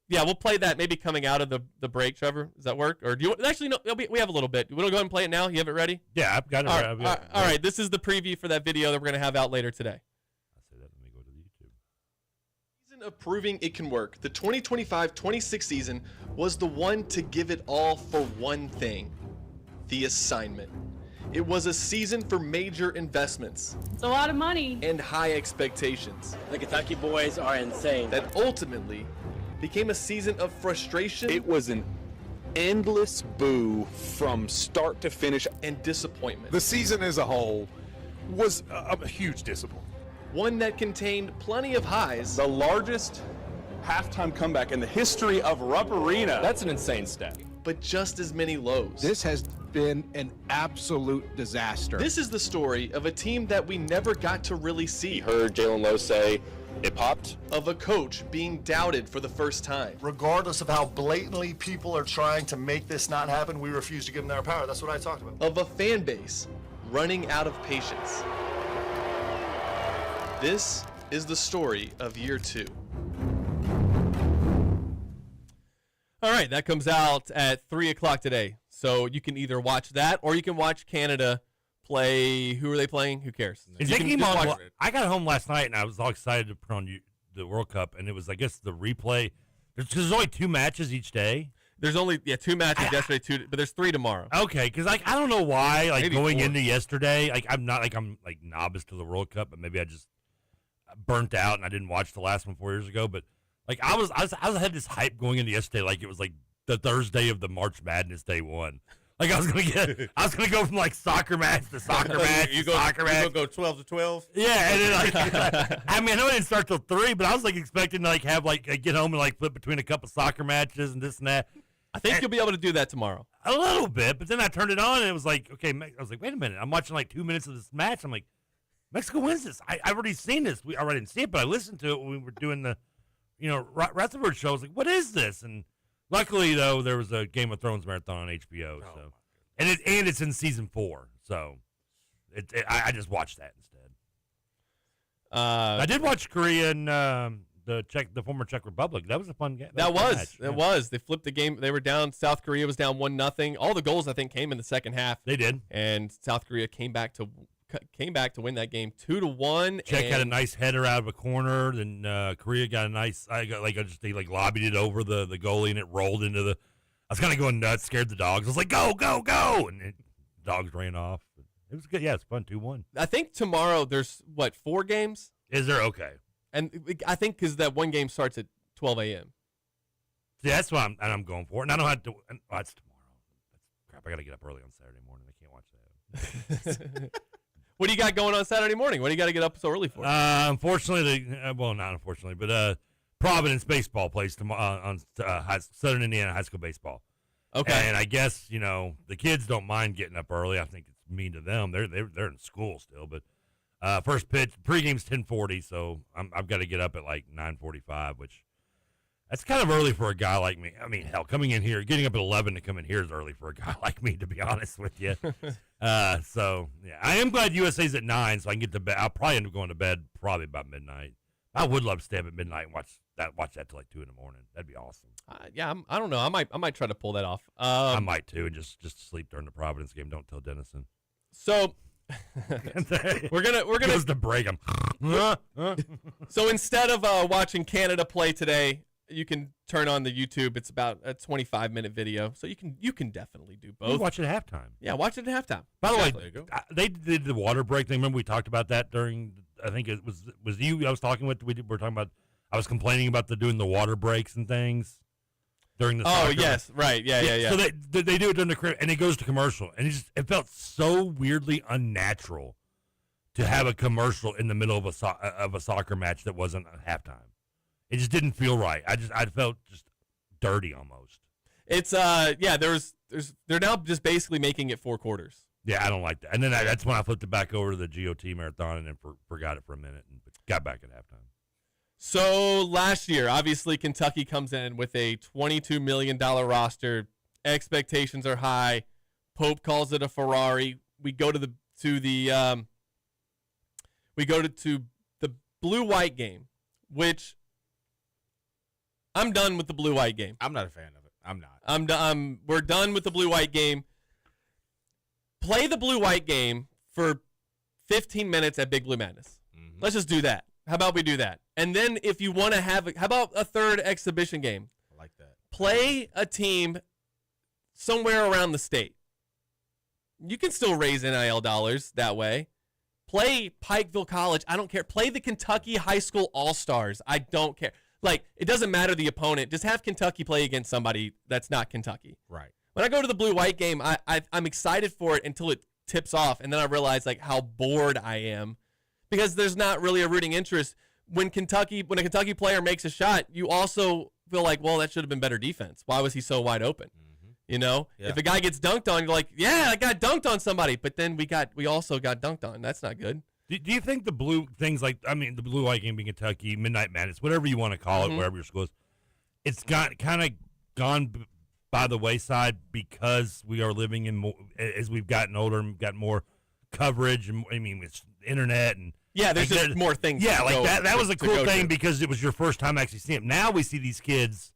yeah, we'll play that maybe coming out of the break. Trevor, does that work? Or do you actually? No, we have a little bit. You want to go ahead and play it now? You have it ready? Yeah, I've got it. All right. This is the preview for that video that we're gonna have out later today. Let me go to the YouTube. Season of proving it can work. The 2025-26 season was the one to give it all for one thing: the assignment. It was a season for major investments. It's a lot of money. And high expectations. The Kentucky boys are insane. That ultimately became a season of frustration. It was an endless boo from start to finish. And disappointment. The season as a whole was a huge disappointment. One that contained plenty of highs. The largest halftime comeback in the history of Rupp Arena. That's an insane stat. But just as many lows. This has been an absolute disaster. This is the story of a team that we never got to really see. You heard Jalen Lowe say it popped. Of a coach being doubted for the first time. Regardless of how blatantly people are trying to make this not happen, we refuse to give them their power. That's what I talked about. Of a fan base running out of patience. This is the story of year 2. All right, that comes out at 3 o'clock today. So you can either watch that or you can watch Canada play. Who are they playing? Who cares? Is that game on? I got home last night and I was all excited to put on the World Cup, and it was, I guess, the replay. There's only 2 matches each day. There's only 2 matches yesterday, but there's 3 tomorrow. Okay, because I don't know why. Maybe going 4. into yesterday, I'm not I'm novice to the World Cup, but maybe I just burnt out and I didn't watch the last one 4 years ago. But I had this hype going into yesterday, like it was like the Thursday of the March Madness day 1. Like I was gonna go from soccer match to soccer match to soccer match. You gonna go 12 to 12? Yeah, and then I know it didn't start till 3, but I was expecting to have get home and flip between a couple soccer matches and this and that. I think you'll be able to do that tomorrow. A little bit, but then I turned it on and it was okay. I was like, wait a minute, I'm watching 2 minutes of this match. I'm like, Mexico wins this. I've already seen this. I already didn't see it, but I listened to it when we were doing the Rutherford show. I was like, what is this? And luckily, though, there was a Game of Thrones marathon on HBO. So, and it's in season 4. So, I just watched that instead. I did watch Korea and the former Czech Republic. That was a fun game. That was. They flipped the game. They were down. South Korea was down 1-0. All the goals I think came in the second half. They did, and South Korea came back to win that game 2-1. Czech had a nice header out of a corner. Then Korea got a nice. They lobbied it over the goalie and it rolled into the. I was kind of going nuts, scared the dogs. I was like, go, go, go, and the dogs ran off. It was good. Yeah, it's fun. 2-1. I think tomorrow there's 4 games. Is there? Okay. And I think because that one game starts at 12 a.m. See, that's what I'm going for. And I don't have to. It's tomorrow. That's crap. I got to get up early on Saturday morning. I can't watch that. What do you got going on Saturday morning? What do you got to get up so early for? Unfortunately, not unfortunately, but Providence baseball plays tomorrow on Southern Indiana high school baseball. Okay. And I guess the kids don't mind getting up early. I think it's mean to them. They're in school still, but. First pitch, pregame's 10:40, so I've got to get up at 9:45, which that's kind of early for a guy like me. I mean, hell, coming in here, getting up at 11 to come in here is early for a guy like me, to be honest with you. So yeah, I am glad USA's at 9, so I can get to bed. I'll probably end up going to bed probably about midnight. I would love to stay up at midnight and watch that till 2 in the morning. That'd be awesome. I don't know. I might try to pull that off. I might too, and just sleep during the Providence game. Don't tell Dennison. So we're gonna Goes to break him. So instead of watching Canada play today, you can turn on the YouTube. It's about a 25-minute video, so you can definitely do both. You watch it at halftime. Yeah, watch it at halftime. By the way, There you go. they did the water break thing. Remember we talked about that during? I think it was you. I was talking with. We were talking about. I was complaining about doing the water breaks and things during the. Oh soccer. yes, right, yeah. So they do it during the and it goes to commercial, and it felt so weirdly unnatural to have a commercial in the middle of a soccer match that wasn't at halftime. It just didn't feel right. I felt just dirty almost. It's they're now just basically making it 4 quarters. Yeah, I don't like that. And then that's when I flipped it back over to the GOT marathon and then forgot it for a minute and got back at halftime. So last year, obviously Kentucky comes in with a $22 million roster. Expectations are high. Pope calls it a Ferrari. We go to the blue-white game, which I'm done with the blue-white game. I'm not a fan of it. I'm not. We're done with the blue-white game. Play the blue-white game for 15 minutes at Big Blue Madness. Mm-hmm. Let's just do that. How about we do that? And then if you want to how about a third exhibition game? I like that. Play a team somewhere around the state. You can still raise NIL dollars that way. Play Pikeville College. I don't care. Play the Kentucky High School All-Stars. I don't care. Like, it doesn't matter the opponent. Just have Kentucky play against somebody that's not Kentucky. Right. When I go to the blue-white game, I'm excited for it until it tips off, and then I realize like how bored I am because there's not really a rooting interest. When a Kentucky player makes a shot, you also feel like, well, that should have been better defense. Why was he so wide open? Mm-hmm. You know, Yeah. if a guy gets dunked on, you're like, yeah, I got dunked on somebody, but then we also got dunked on. That's not good. Do you think the blue things the blue-white game being Kentucky, Midnight Madness, whatever you want to call it, wherever your school is, it's kind of gone by the wayside because we are living in more, as we've gotten older and gotten more coverage, and it's internet and Yeah, there's just more things. Yeah, to like go- that was a to cool go thing to. because it was your first time actually seeing them. Now we see these kids,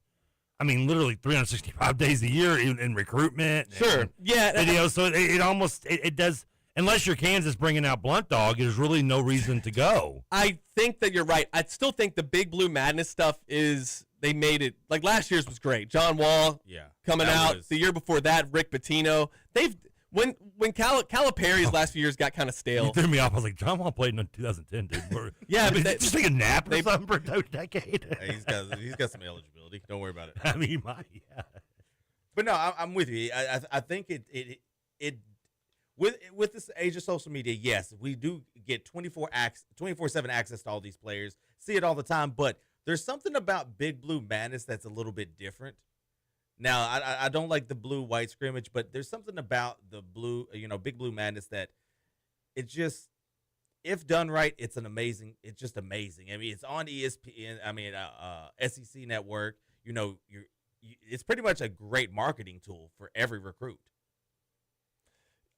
literally 365 days a year in recruitment. Sure. Yeah. Videos. So it almost does. Unless you're Kansas bringing out Blunt Dog, there's really no reason to go. I think that you're right. I still think the Big Blue Madness stuff they made it like last year's was great. John Wall, coming out. The year before that, Rick Pitino. When Calipari's last few years got kind of stale. You threw me off. I was like, John Wall played in 2010, dude. Yeah, but just take a nap or something for a decade. Hey, he's got some eligibility. Don't worry about it. Yeah. But no, I'm with you. I think it with this age of social media, yes, we do get 24/7 access to all these players, see it all the time. But there's something about Big Blue Madness that's a little bit different. Now, I don't like the blue-white scrimmage, but there's something about the Big Blue Madness that it just, if done right, it's just amazing. It's on ESPN. SEC Network. It's pretty much a great marketing tool for every recruit.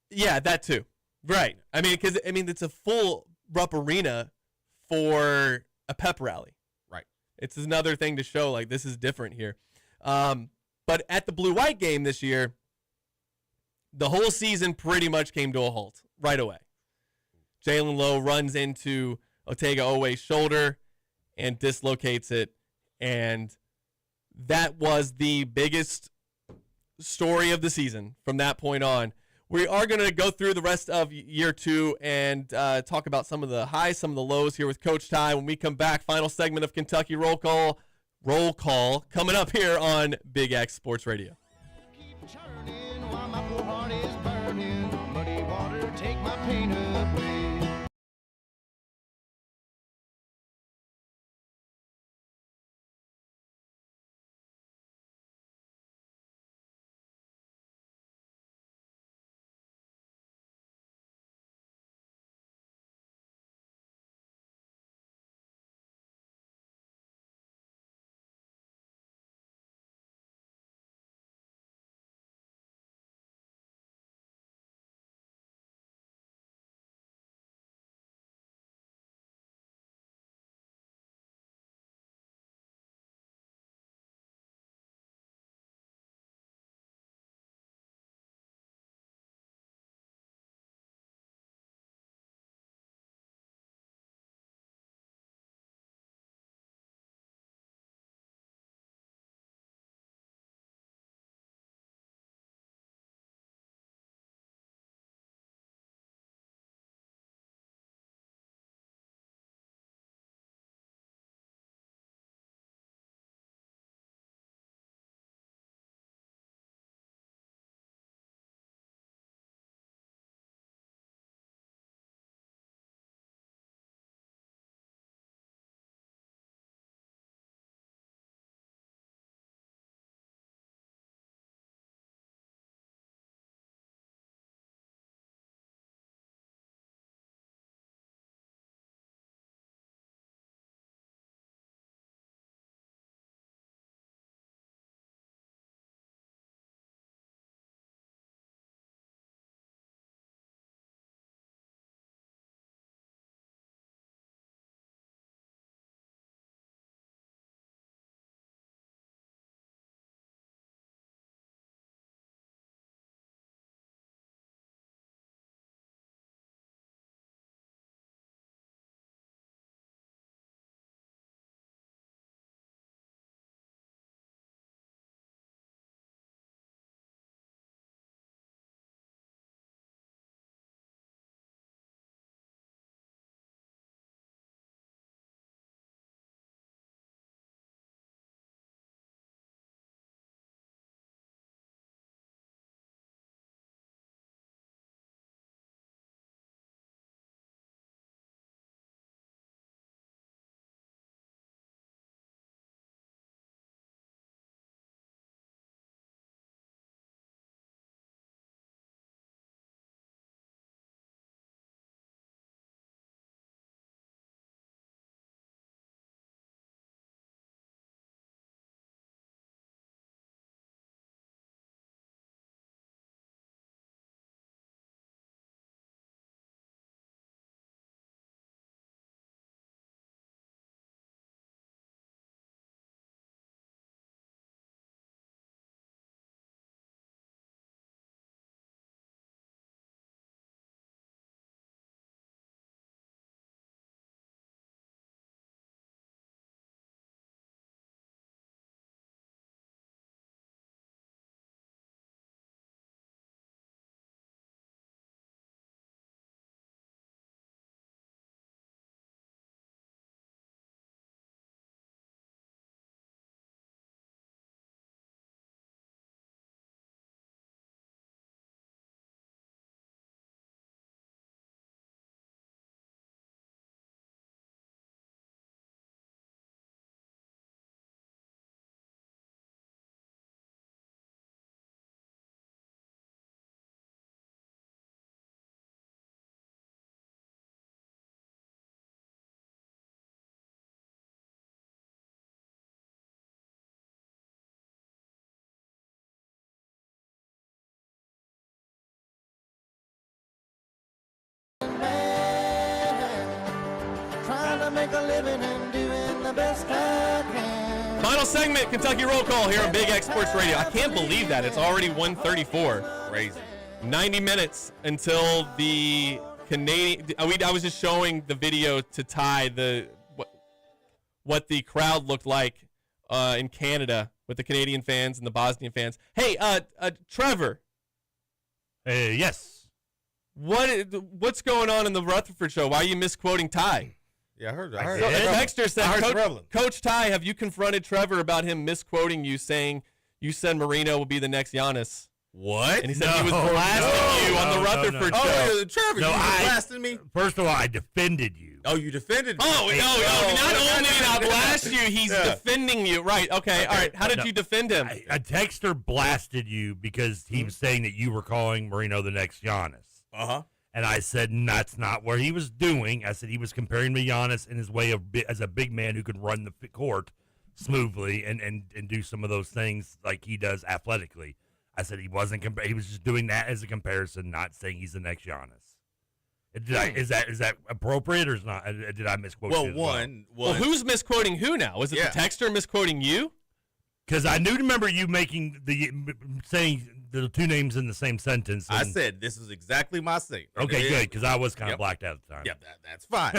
Yeah, that too. Right. Because it's a full Rupp Arena for a pep rally. Right. It's another thing to show like this is different here. But at the blue-white game this year, the whole season pretty much came to a halt right away. Jalen Lowe runs into Otega Owe's shoulder and dislocates it, and that was the biggest story of the season from that point on. We are going to go through the rest of year 2 and talk about some of the highs, some of the lows here with Coach Ty. When we come back, final segment of Kentucky Roll Call coming up here on Big X Sports Radio. Keep churning while my poor heart is burning. Muddy water, take my pain away. make a living and doing the best I can. Final segment, Kentucky Roll Call here on Big X Sports Radio. I can't believe that. It's already 1:34. Crazy. 90 minutes until the Canadian. I was just showing the video to Ty what the crowd looked like in Canada with the Canadian fans and the Bosnian fans. Hey, Trevor. Yes. What's going on in the Rutherford show? Why are you misquoting Ty? Yeah, I heard. So, Dexter said, Coach, Coach Ty, have you confronted Trevor about him misquoting you, saying you said Marino will be the next Giannis? what? And he said he was blasting you on the Rutherford show. Oh, Trevor, No, you were I- blasting me? First of all, I defended you. Oh, you defended me. Oh, no, not only did I blast you, he's Yeah. defending you. Right, okay, all right. How did No. you defend him? A texter blasted you because he was saying that you were calling Marino the next Giannis. Uh-huh. And I said, that's not what he was doing. I said he was comparing me to Giannis in his way of as a big man who could run the court smoothly and do some of those things like he does athletically. I said he wasn't. He was just doing that as a comparison, not saying he's the next Giannis. Is that appropriate or is not? Did I misquote you? Well, Well, who's misquoting who now? Was it Yeah. the texter misquoting you? Because I knew to remember you saying the two names in the same sentence. I and- said this is exactly my statement. okay, good, because I was kind of Yep. blacked out at the time. Yep, that's fine.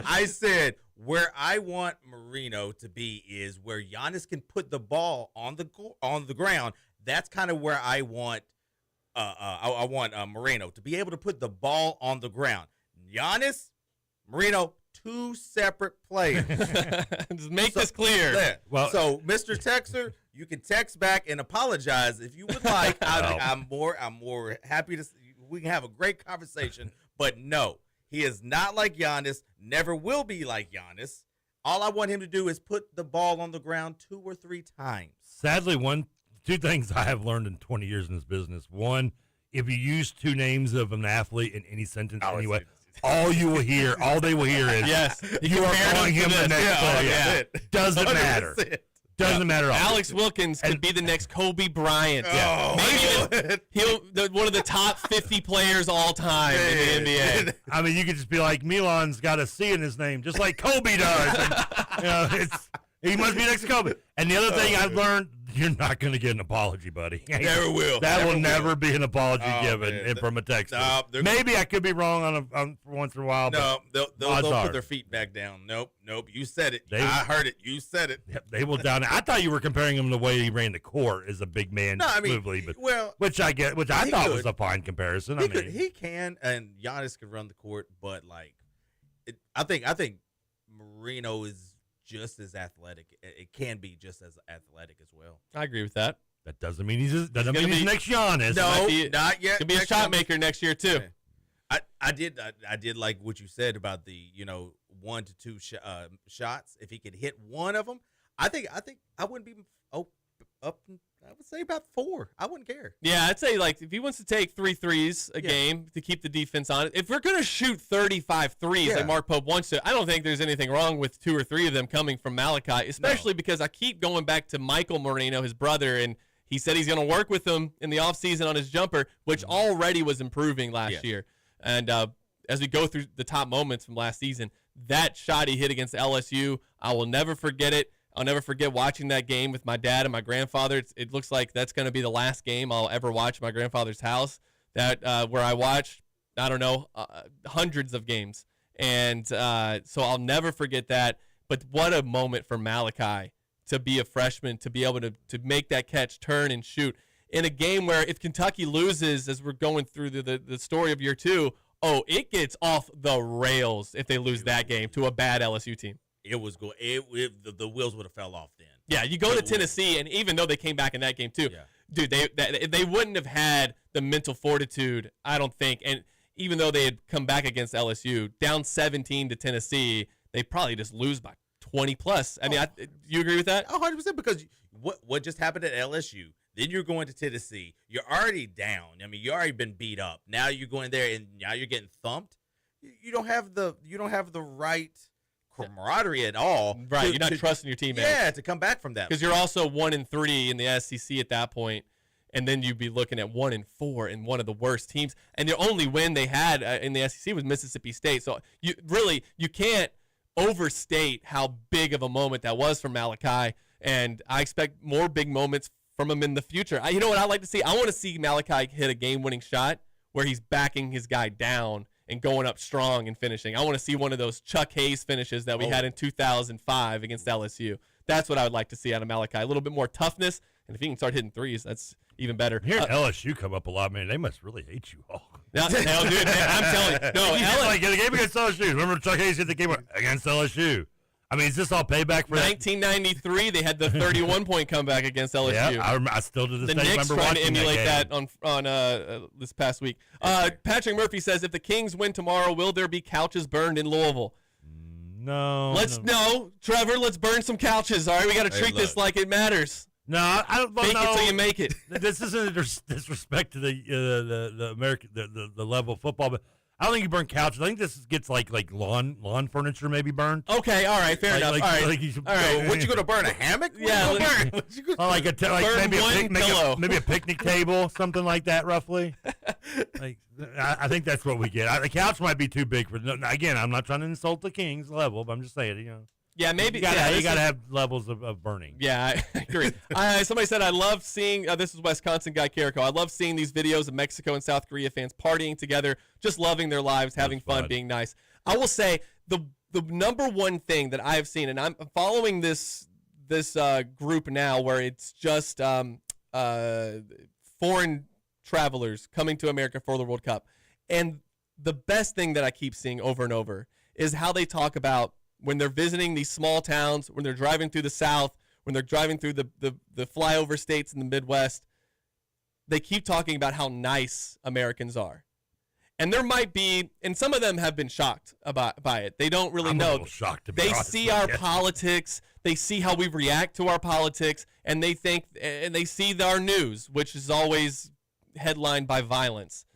I said where I want Marino to be is where Giannis can put the ball on the ground. That's kind of where I want. I want Marino to be able to put the ball on the ground. Giannis, Marino, two separate players. Just make this clear. Yeah. Well- So, Mr. Texter, you can text back and apologize if you would like. I'm more happy to. We can have a great conversation. But no, he is not like Giannis. Never will be like Giannis. All I want him to do is put the ball on the ground 2 or 3 times. Sadly, two things I have learned in 20 years in this business. One, if you use two names of an athlete in any sentence anyway, all they will hear is Yes. you are calling him the next player. Yeah. Doesn't matter. 100%. Doesn't matter at all. Alex Wilkins could be the next Kobe Bryant. Oh, Maybe one of the top 50 players all time in the NBA. I mean, you could just be like, Milan's got a C in his name, just like Kobe does. And, he must be next to Kobe. And the other thing I've learned, you're not going to get an apology, buddy. Never will. That will Never never be an apology given man. from a texter. No, they're- Maybe I could be wrong on for once in a while. No, but they'll odds put are. their feet back down. Nope. You said it. They- I heard it. You said it. Yep, they will down. I thought you were comparing him to the way he ran the court as a big man No, I mean, smoothly, but well, which I he thought could. was a fine comparison. he can, and Giannis can run the court, but like, I think Marino is just as athletic. It can be just as athletic as well. I agree with that. that doesn't mean he's gonna be- next Giannis. No, might be- not yet. Could be a Next shot time- maker next year, too. I did like what you said about the 1 to 2 shots. If he could hit one of them, I think I wouldn't be up. I would say about 4. I wouldn't care. Yeah, I'd say, like, if he wants to take 3 threes a game to keep the defense on it, if we're going to shoot 35 threes Yeah. like Mark Pope wants to, I don't think there's anything wrong with 2 or 3 of them coming from Malachi, especially because I keep going back to Michael Moreno, his brother, and he said he's going to work with him in the offseason on his jumper, which already was improving last year. And as we go through the top moments from last season, that shot he hit against LSU, I will never forget it. I'll never forget watching that game with my dad and my grandfather. It looks like that's going to be the last game I'll ever watch at my grandfather's house. That where I watched, I don't know, hundreds of games, and so I'll never forget that. But what a moment for Malachi to be a freshman, to be able to make that catch, turn, and shoot in a game where if Kentucky loses, as we're going through the story of year 2, it gets off the rails if they lose that game to a bad LSU team. It was going. The wheels would have fell off then. Yeah, you go to Tennessee, and even though they came back in that game too, dude, they wouldn't have had the mental fortitude, I don't think. And even though they had come back against LSU, down 17 to Tennessee, they probably just lose by 20 plus. I mean, you agree with that? 100%, because what just happened at LSU? Then you're going to Tennessee. You're already down. I mean, you already been beat up. Now you're going there, and now you're getting thumped. You don't have the right camaraderie at all. Right, you're not trusting your teammates. Yeah, to come back from that. Because you're also 1-3 in the SEC at that point. and then you'd be looking at 1-4 and one of the worst teams. And the only win they had in the SEC was Mississippi State. So you can't overstate how big of a moment that was for Malachi. And I expect more big moments from him in the future. You know what I'd like to see? I want to see Malachi hit a game-winning shot where he's backing his guy down and going up strong and finishing. I want to see one of those Chuck Hayes finishes that we had in 2005 against LSU. That's what I would like to see out of Malachi. A little bit more toughness, and if he can start hitting threes, that's even better. Hearing LSU come up a lot, man, they must really hate you all. No, dude, man, I'm telling you. No, like the game against LSU. Remember Chuck Hayes hit the game against LSU? I mean, is this all payback for 1993, they had the 31-point comeback against LSU. Yeah, I still to this day Knicks remember trying to watching emulate that on this past week. Patrick Murphy says, if the Kings win tomorrow, will there be couches burned in Louisville? No. Trevor, let's burn some couches. All right, we got to treat this like it matters. No, I don't. Fake it till you make it. This isn't a disrespect to the American the level of football, but I don't think you burn couches. I think this gets like lawn furniture maybe burned. Okay, all right, fair enough. All right, all right. Would you go to burn a hammock? Yeah, maybe a picnic table, something like that, roughly. I think that's what we get. The couch might be too big for. Again, I'm not trying to insult the Kings level, but I'm just saying, Yeah, maybe. You got to have levels of burning. Yeah, I agree. Somebody said, I love seeing, this is Wisconsin guy Carrico, I love seeing these videos of Mexico and South Korea fans partying together, just loving their lives, having fun, being nice. I will say, the number one thing that I have seen, and I'm following this group now where it's just foreign travelers coming to America for the World Cup. And the best thing that I keep seeing over and over is how they talk about when they're visiting these small towns, when they're driving through the South, when they're driving through the flyover states in the Midwest, they keep talking about how nice Americans are. And there might be, and some of them have been shocked by it. They don't really know. A little shocked, to be they honest see with our you. politics, they see how we react to our politics, and they think, and they see our news, which is always headlined by violence.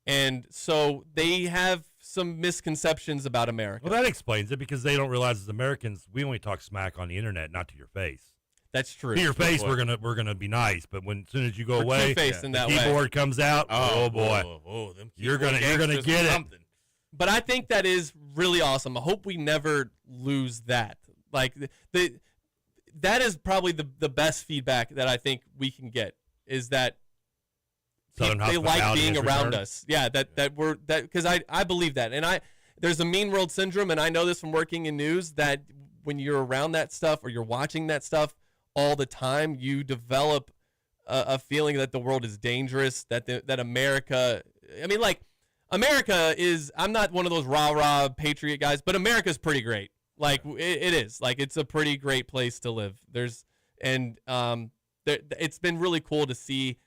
And so they have some misconceptions about America. Well, that explains it, because they don't realize as Americans, we only talk smack on the internet, not to your face. That's true. To your face, we're gonna be nice, but as soon as you go away, two-faced in the that keyboard way. comes out. Oh boy, you're gonna get it. But I think that is really awesome. I hope we never lose that. Like that is probably the best feedback that I think we can get, is that they like being around us. Yeah, because I believe that. And there's a mean world syndrome, and I know this from working in news, that when you're around that stuff or you're watching that stuff all the time, you develop a feeling that the world is dangerous, that America, I mean, like, America is, I'm not one of those rah-rah patriot guys, but America's pretty great. Like, it is. Like, it's a pretty great place to live. It's been really cool to see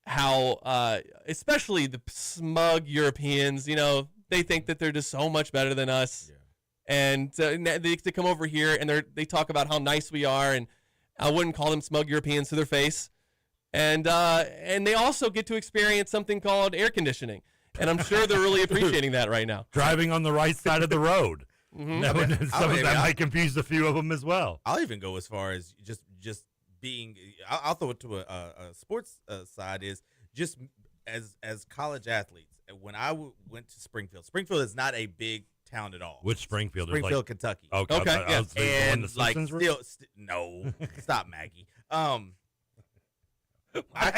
how, especially the smug Europeans, they think that they're just so much better than us. Yeah. And they come over here and they talk about how nice we are, and I wouldn't call them smug Europeans to their face. And they also get to experience something called air conditioning. And I'm sure they're really appreciating that right now. Driving on the right side of the road. Mm-hmm. Some of that might confuse a few of them as well. I'll even go as far as just being, I'll throw it to a sports side, is just as college athletes. When I went to Springfield is not a big town at all. Which Springfield? Springfield, Kentucky. Okay. Yeah. And like no, stop, Maggie. I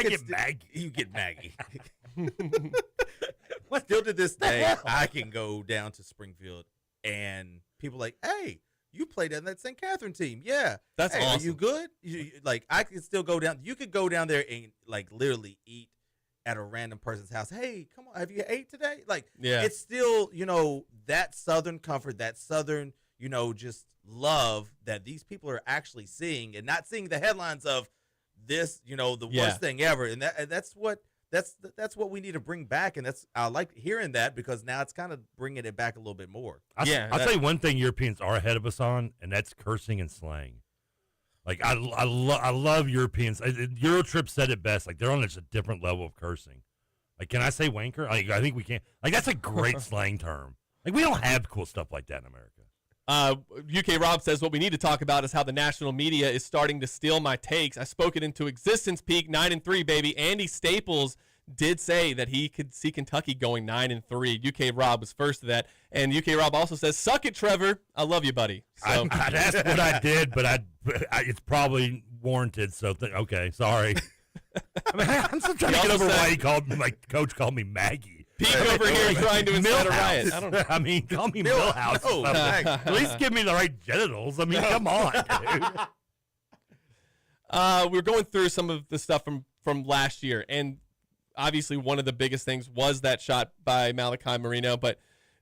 get Maggie. You get Maggie. Still to this day, I can go down to Springfield and people like, hey, you played on that St. Catherine team. Yeah. That's awesome. Are you good? Like, I can still go down. You could go down there and, like, literally eat at a random person's house. Hey, come on. Have you ate today? Like, yeah. It's still, that Southern comfort, that Southern, just love that these people are actually seeing, and not seeing the headlines of this, the worst thing ever. And that's what we need to bring back, and I like hearing that, because now it's kind of bringing it back a little bit more. I'll tell you one thing Europeans are ahead of us on, and that's cursing and slang. Like, I love Europeans. Eurotrip said it best. Like, they're on just a different level of cursing. Like, can I say wanker? I think we can. Like, that's a great slang term. Like, we don't have cool stuff like that in America. UK Rob says what we need to talk about is how the national media is starting to steal my takes. I spoke it into existence. Peak 9-3, baby. Andy Staples did say that he could see Kentucky going 9-3. UK Rob was first to that, and UK Rob also says, "Suck it, Trevor. I love you, buddy." So. I'd ask what I did, but it's probably warranted. So okay, sorry. I mean, I'm still trying to get over why he called me. My coach called me Maggie. Peak over here trying to incite a riot. I don't know. I mean, call me Millhouse. No, At least give me the right genitals. I mean, come on, dude. We're going through some of the stuff from last year, and obviously one of the biggest things was that shot by Malachi Marino. But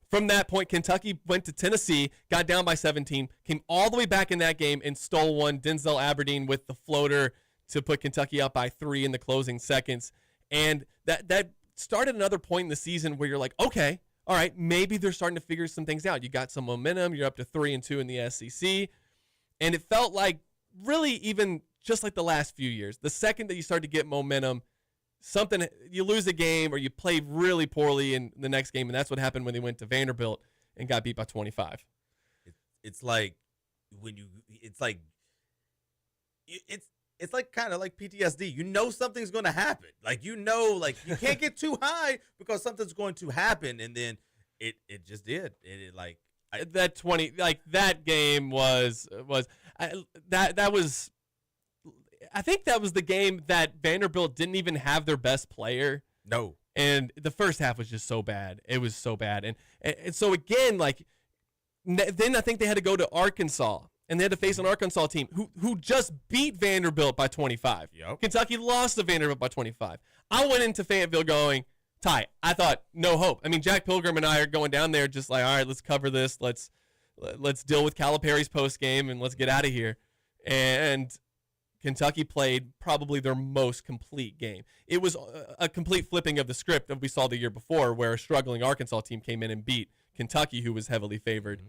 from that point, Kentucky went to Tennessee, got down by 17, came all the way back in that game and stole one. Denzel Aberdeen with the floater to put Kentucky up by 3 in the closing seconds. And that started another point in the season where you're like, okay, all right, maybe they're starting to figure some things out. You got some momentum. You're up to 3-2 in the SEC. And it felt like really even just like the last few years, the second that you start to get momentum, you lose a game or you play really poorly in the next game. And that's what happened when they went to Vanderbilt and got beat by 25. It's like kind of like PTSD. You know something's going to happen. Like you can't get too high because something's going to happen, and then it just did. That game was I think that was the game that Vanderbilt didn't even have their best player. No. And the first half was just so bad. It was so bad. And so again, then I think they had to go to Arkansas. And they had to face an Arkansas team who just beat Vanderbilt by 25. Yep. Kentucky lost to Vanderbilt by 25. I went into Fayetteville going, Ty, I thought, no hope. I mean, Jack Pilgrim and I are going down there just like, all right, let's cover this. Let's deal with Calipari's postgame and let's get out of here. And Kentucky played probably their most complete game. It was a complete flipping of the script that we saw the year before where a struggling Arkansas team came in and beat Kentucky, who was heavily favored. Mm-hmm.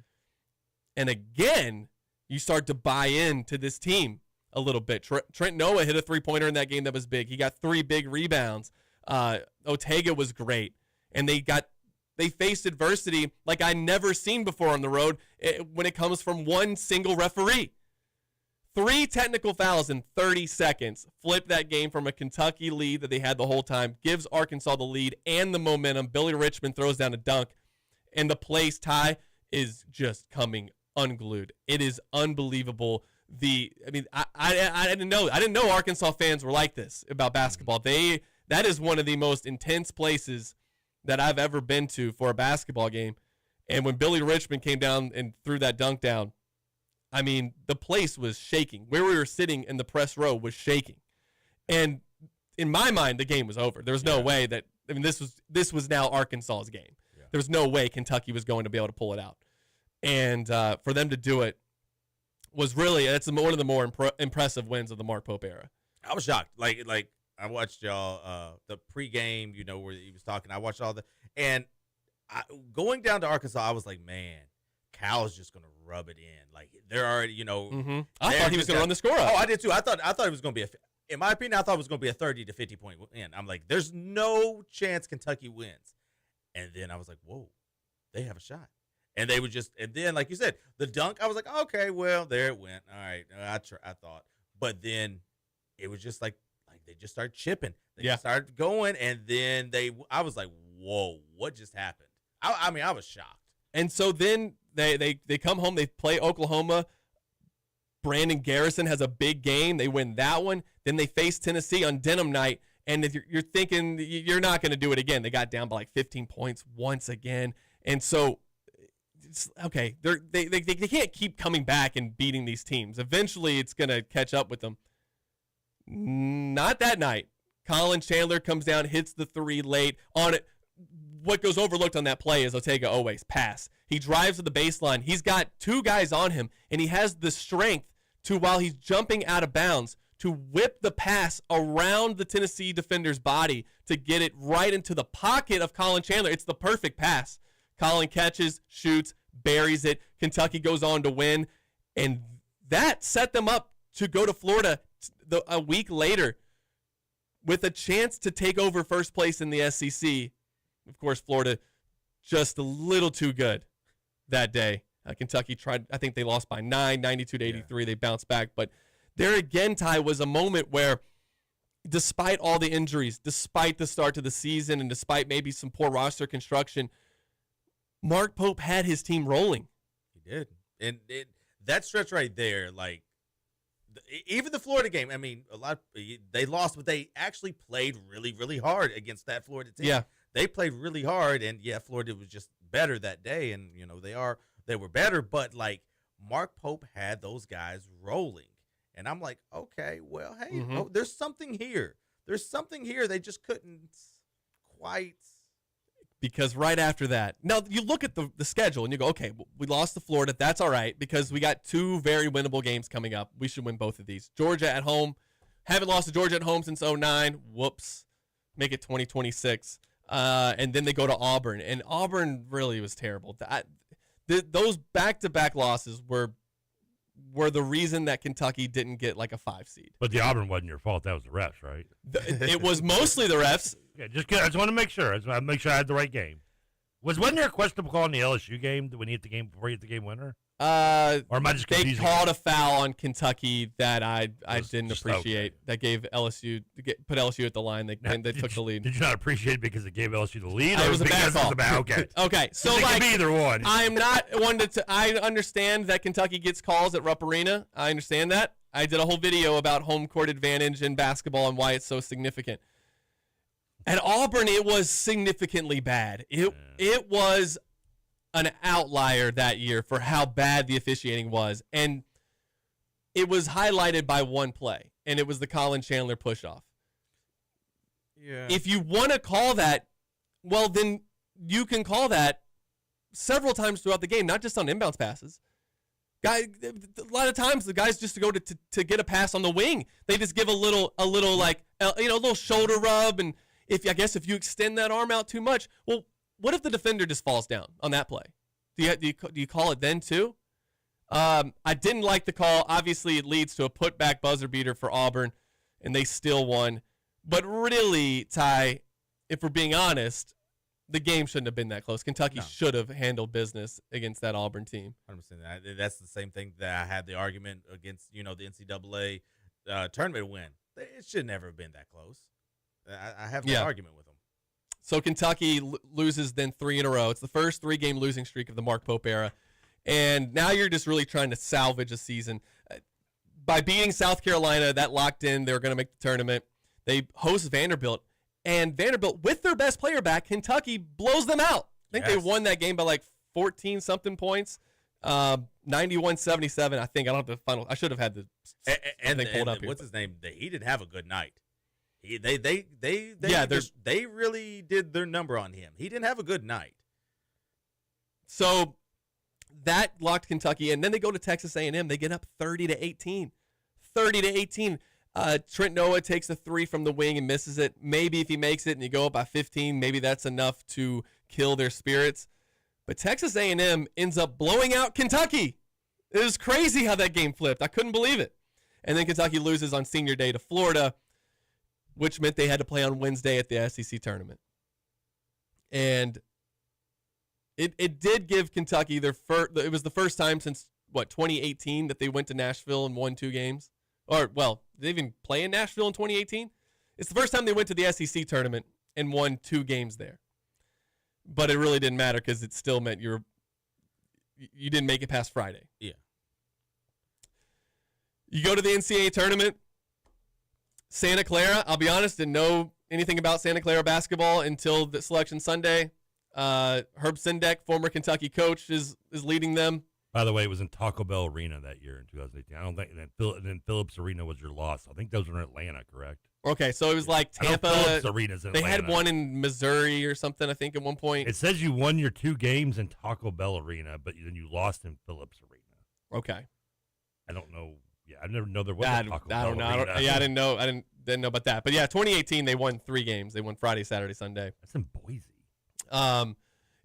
And again, you start to buy into this team a little bit. Trent Noah hit a three-pointer in that game that was big. He got 3 big rebounds. Otega was great. And they faced adversity like I never seen before on the road when it comes from one single referee. 3 technical fouls in 30 seconds flipped that game from a Kentucky lead that they had the whole time, gives Arkansas the lead and the momentum. Billy Richmond throws down a dunk, and the place, Ty, is just coming unglued. It is unbelievable. I didn't know Arkansas fans were like this about basketball. That is one of the most intense places that I've ever been to for a basketball game. And when Billy Richmond came down and threw that dunk down, I mean, the place was shaking. Where we were sitting in the press row was shaking. And in my mind, the game was over. There was no way that, I mean, this was now Arkansas's game. Yeah. There was no way Kentucky was going to be able to pull it out. And for them to do it was really, that's one of the more impressive wins of the Mark Pope era. I was shocked. Like I watched y'all the pregame, where he was talking. I watched all and going down to Arkansas, I was like, man, Cal's just gonna rub it in. Like they're already, Mm-hmm. I thought he was gonna run the score up. Oh, I did too. I thought it was gonna be in my opinion, I thought it was gonna be a 30 to 50 point win. I'm like, there's no chance Kentucky wins. And then I was like, whoa, they have a shot. And they would and then, like you said, the dunk, I was like, okay, well, there it went. All right, I thought. But then it was just like they just started chipping. They just started going, and then I was like, whoa, what just happened? I mean, I was shocked. And so then they come home, they play Oklahoma. Brandon Garrison has a big game. They win that one. Then they face Tennessee on Denim Night, and if you're thinking you're not going to do it again. They got down by like 15 points once again. And so okay, they can't keep coming back and beating these teams. Eventually, it's going to catch up with them. Not that night. Colin Chandler comes down, hits the 3 late on it. What goes overlooked on that play is Otega Oweh's pass. He drives to the baseline. He's got 2 guys on him, and he has the strength to, while he's jumping out of bounds, to whip the pass around the Tennessee defender's body to get it right into the pocket of Colin Chandler. It's the perfect pass. Colin catches, shoots, buries it. Kentucky goes on to win. And that set them up to go to Florida a week later with a chance to take over first place in the SEC. Of course, Florida just a little too good that day. Kentucky tried. I think they lost by 9, 92-83. They bounced back, but there again, Ty, was a moment where, despite all the injuries, despite the start to the season, and despite maybe some poor roster construction, Mark Pope had his team rolling. He did, and that stretch right there, like even the Florida game. I mean, they lost, but they actually played really, really hard against that Florida team. Yeah, they played really hard, and Florida was just better that day, and they were better, but like Mark Pope had those guys rolling, and I'm like, okay, well, hey, there's something here. There's something here. They just couldn't quite. Because right after that, now you look at the schedule and you go, okay, we lost to Florida. That's all right because we got 2 very winnable games coming up. We should win both of these. Georgia at home. Haven't lost to Georgia at home since 2009. Whoops. Make it 2026. And then they go to Auburn. And Auburn really was terrible. Those back-to-back losses were the reason that Kentucky didn't get like a 5 seed. But the Auburn wasn't your fault. That was the refs, right? It was mostly the refs. Yeah, I just want to make sure. I just want to make sure I had the right game. Wasn't there a questionable call in the LSU game when you hit the game before you hit the game winner? Or am I just they confusing? called a foul on Kentucky that I didn't appreciate. Okay. That gave put LSU at the line. They took the lead. Did you not appreciate it because it gave LSU the lead? It or was a bad call. Okay. Okay, so it like could be either one. I'm not one to. I understand that Kentucky gets calls at Rupp Arena. I understand that. I did a whole video about home court advantage in basketball and why it's so significant. At Auburn, it was significantly bad. It was an outlier that year for how bad the officiating was. And it was highlighted by one play, and it was the Colin Chandler push-off. Yeah. If you want to call that, well, then you can call that several times throughout the game, not just on inbounds passes. A lot of times the guys just go to get a pass on the wing. They just give a little shoulder rub, and if you extend that arm out too much, well, what if the defender just falls down on that play? Do you call it then too? I didn't like the call. Obviously, it leads to a putback buzzer beater for Auburn, and they still won. But really, Ty, if we're being honest, the game shouldn't have been that close. Kentucky should have handled business against that Auburn team. 100%. That's the same thing that I had the argument against, the NCAA tournament win. It should never have been that close. I have that argument with them. So Kentucky loses then 3 in a row. It's the first 3-game losing streak of the Mark Pope era. And now you're just really trying to salvage a season. By beating South Carolina, that locked in. They were going to make the tournament. They host Vanderbilt. And Vanderbilt, with their best player back, Kentucky blows them out. I think they won that game by like 14-something points. 91-77, I think. I don't have the final. I should have had the thing pulled up here. What's his name? He didn't have a good night. They really did their number on him. He didn't have a good night. So that locked Kentucky, and then they go to Texas A&M. They get up 30-18. 30-18. Trent Noah takes a 3 from the wing and misses it. Maybe if he makes it and you go up by 15, maybe that's enough to kill their spirits. But Texas A&M ends up blowing out Kentucky. It was crazy how that game flipped. I couldn't believe it. And then Kentucky loses on senior day to Florida, which meant they had to play on Wednesday at the SEC tournament. And it did give Kentucky it was the first time since, 2018 that they went to Nashville and won 2 games. Or, well, did they even play in Nashville in 2018? It's the first time they went to the SEC tournament and won 2 games there. But it really didn't matter because it still meant you didn't make it past Friday. Yeah. You go to the NCAA tournament. Santa Clara, I'll be honest, didn't know anything about Santa Clara basketball until the Selection Sunday. Herb Sendek, former Kentucky coach, is leading them. By the way, it was in Taco Bell Arena that year in 2018. I don't think, and then Phillips Arena was your loss. I think those were in Atlanta, correct? Okay, so it was like Tampa. Phillips Arena's in they Atlanta. had one in Missouri or something, I think, at one point. It says you won your 2 games in Taco Bell Arena, but then you lost in Phillips Arena. Okay. I don't know. Yeah, I never know there was a Taco Bell Arena. I didn't know. I didn't know about that. But yeah, 2018 they won 3 games. They won Friday, Saturday, Sunday. That's in Boise.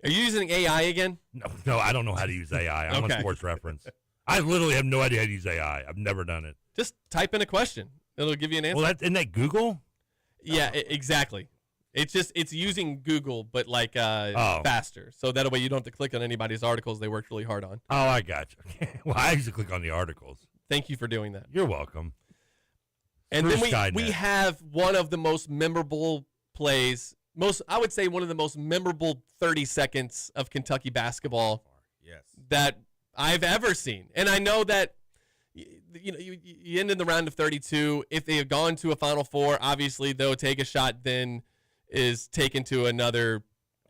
Are you using AI again? No, I don't know how to use AI. I'm on Sports Reference. I literally have no idea how to use AI. I've never done it. Just type in a question. It'll give you an answer. Well, isn't that Google? Yeah, exactly. It's using Google, but like faster. So that way you don't have to click on anybody's articles they worked really hard on. Oh, I got you. Well, I usually click on the articles. Thank you for doing that. You're welcome. And Screw then we Skynet. have one of the most memorable plays, I would say one of the most memorable 30 seconds of Kentucky basketball Yes. that I've ever seen. And I know that you end in the round of 32. If they have gone to a Final Four, obviously the Ortega shot then is taken to another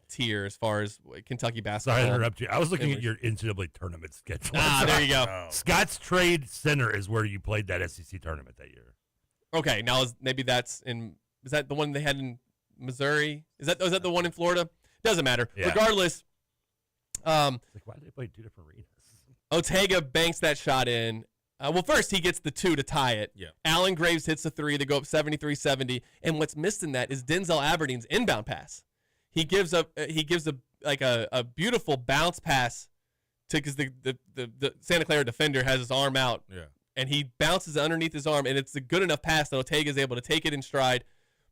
tier as far as Kentucky basketball. Sorry to interrupt you. I was looking at your NCAA tournament schedule. There you go. Scott's Trade Center is where you played that SEC tournament that year. Okay, now maybe is that the one they had in Missouri? Was that the one in Florida? Doesn't matter. Yeah. Regardless, Why did they play two different arenas? Ortega banks that shot in. Well, first he gets the 2 to tie it. Yeah. Allen Graves hits the 3 to go up 73-70. And what's missed in that is Denzel Aberdeen's inbound pass. He gives a beautiful bounce pass because the Santa Clara defender has his arm out. Yeah. And he bounces underneath his arm, and it's a good enough pass that Ortega is able to take it in stride,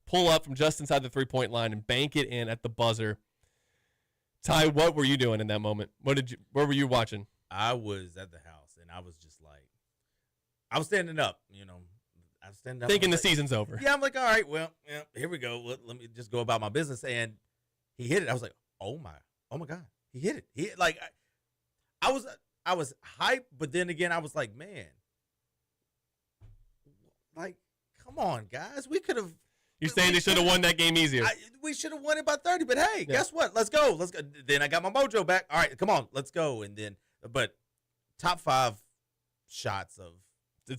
pull up from just inside the three-point line, and bank it in at the buzzer. Ty, what were you doing in that moment? Where were you watching? I was at the house, and I was just like, I was standing up, I was standing up. Thinking the like, season's over. Yeah, I'm like, all right, well, yeah, here we go. Let me just go about my business. And he hit it. I was like, oh my God, he hit it. I was hyped, but then again, I was like, man, like, come on, guys, we could have. You're saying they should have won that game easier. We should have won it by 30, but hey, guess what? Let's go. Then I got my mojo back. All right, come on, let's go. And then, but top 5 shots of.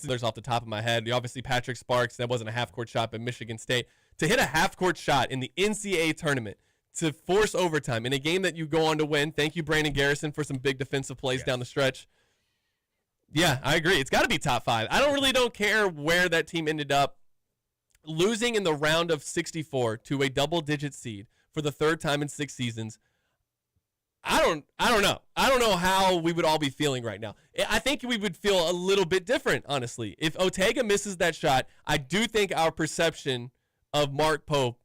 There's off the top of my head. Obviously, Patrick Sparks, that wasn't a half-court shot, but Michigan State. To hit a half-court shot in the NCAA tournament, to force overtime in a game that you go on to win. Thank you, Brandon Garrison, for some big defensive plays down the stretch. Yeah, I agree. It's got to be top 5. I don't care where that team ended up. Losing in the round of 64 to a double-digit seed for the 3rd time in 6 seasons, I don't know. I don't know how we would all be feeling right now. I think we would feel a little bit different, honestly. If Ortega misses that shot, I do think our perception of Mark Pope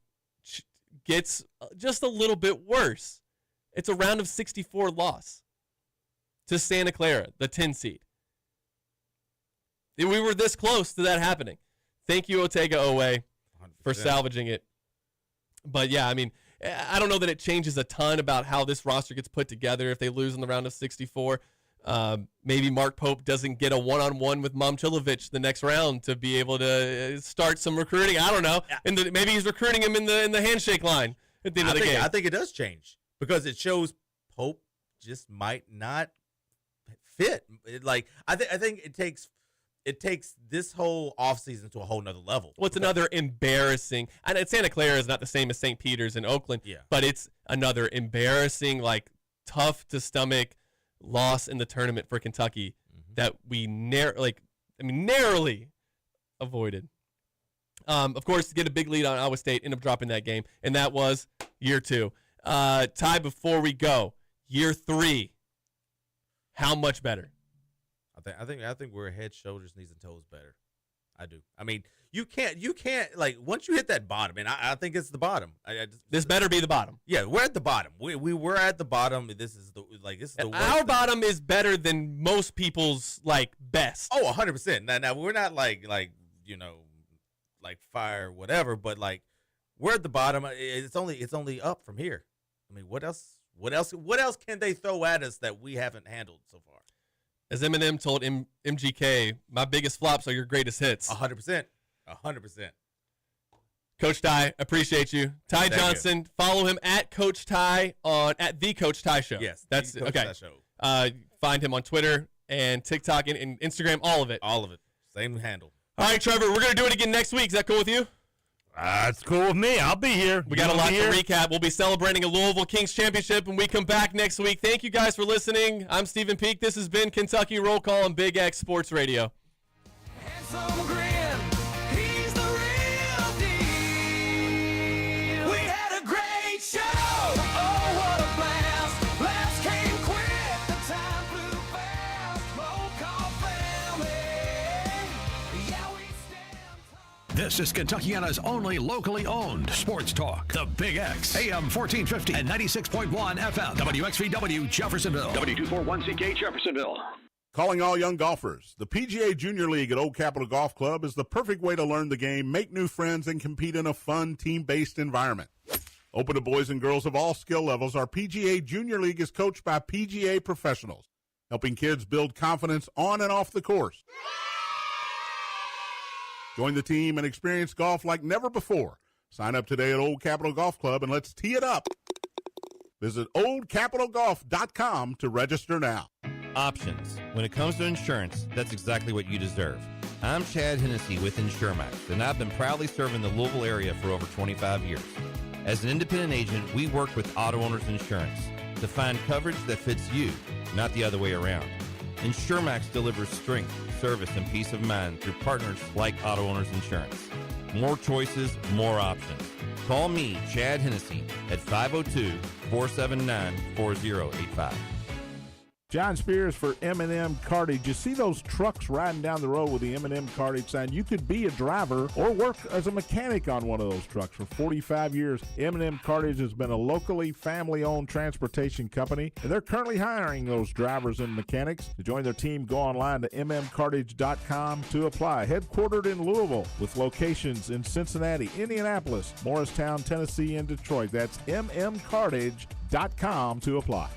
gets just a little bit worse. It's a round of 64 loss to Santa Clara, the 10 seed. We were this close to that happening. Thank you, Ortega Owe, for salvaging it. But, yeah, I mean, I don't know that it changes a ton about how this roster gets put together if they lose in the round of 64. Maybe Mark Pope doesn't get a one-on-one with Momcilovic the next round to be able to start some recruiting. I don't know. And maybe he's recruiting him in the handshake line at the end of the game. I think it does change because it shows Pope just might not fit. I think it takes this whole offseason to a whole nother level. Well, it's another embarrassing. And Santa Clara is not the same as St. Peter's and Oakland, but it's another embarrassing, tough to stomach loss in the tournament for Kentucky that we narrowly avoided. Of course, to get a big lead on Iowa State, end up dropping that game, and that was year 2. Ty, before we go, year 3, how much better? I think we're head, shoulders, knees, and toes better. I do. I mean, you can't once you hit that bottom, and I think it's the bottom. This better be the bottom. Yeah, we're at the bottom. We were at the bottom. This is the worst our bottom is better than most people's best. Oh, 100%. Now we're not like fire whatever, but we're at the bottom. It's only up from here. I mean, what else can they throw at us that we haven't handled so far? As Eminem told MGK, my biggest flops are your greatest hits. 100%. 100%. Coach Ty, appreciate you. Ty Johnson, follow him at Coach Ty at the Coach Ty Show. Yes, that's Coach okay. Ty Show. Find him on Twitter and TikTok and Instagram, all of it. All of it. Same handle. All right, Trevor, we're gonna do it again next week. Is that cool with you? That's cool with me. I'll be here. We got a lot to recap. We'll be celebrating a Louisville Kings championship when we come back next week. Thank you guys for listening. I'm Stephen Peak. This has been Kentucky Roll Call on Big X Sports Radio. Handsome grin, he's the real deal. We had a great show. Oh, what a blast. Laughs came quick. The time flew fast. Roll call family. Yeah, we stand tall. This is Kentuckiana's only locally owned sports talk. The Big X, AM 1450 and 96.1 FM, WXVW Jeffersonville, W241CK Jeffersonville. Calling all young golfers. The PGA Junior League at Old Capitol Golf Club is the perfect way to learn the game, make new friends, and compete in a fun, team-based environment. Open to boys and girls of all skill levels, our PGA Junior League is coached by PGA professionals, helping kids build confidence on and off the course. Join the team and experience golf like never before. Sign up today at Old Capitol Golf Club and let's tee it up. Visit oldcapitalgolf.com to register now. Options. When it comes to insurance, that's exactly what you deserve. I'm Chad Hennessy with InsureMax, and I've been proudly serving the Louisville area for over 25 years. As an independent agent, we work with Auto Owners Insurance to find coverage that fits you, not the other way around. InsureMax delivers strength, service, and peace of mind through partners like Auto Owners Insurance. More choices, more options. Call me, Chad Hennessy, at 502-479-4085. John Spears for M&M Cartage. You see those trucks riding down the road with the M&M Cartage sign. You could be a driver or work as a mechanic on one of those trucks. For 45 years, M&M Cartage has been a locally family-owned transportation company, and they're currently hiring those drivers and mechanics. To join their team, go online to mmcartage.com to apply. Headquartered in Louisville with locations in Cincinnati, Indianapolis, Morristown, Tennessee, and Detroit. That's mmcartage.com to apply.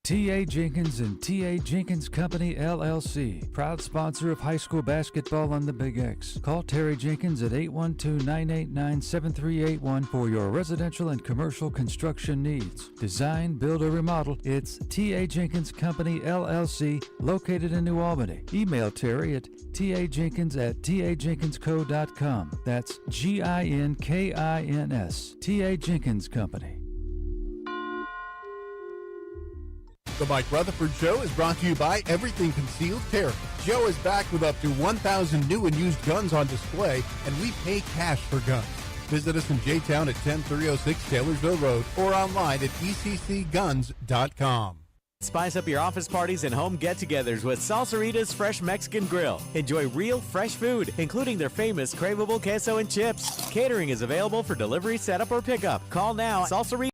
T.A. Jenkins and T.A. Jenkins Company, LLC, proud sponsor of high school basketball on the Big X. Call Terry Jenkins at 812-989-7381 for your residential and commercial construction needs. Design, build, or remodel, it's T.A. Jenkins Company, LLC, located in New Albany. Email Terry at tajenkinsco.com. That's Ginkins, T.A. Jenkins Company. The Mike Rutherford Show is brought to you by Everything Concealed Carry. Joe is back with up to 1,000 new and used guns on display, and we pay cash for guns. Visit us in J-Town at 10306 Taylorsville Road or online at eccguns.com. Spice up your office parties and home get-togethers with Salsarita's Fresh Mexican Grill. Enjoy real, fresh food, including their famous craveable queso and chips. Catering is available for delivery, setup, or pickup. Call now. Salsarita.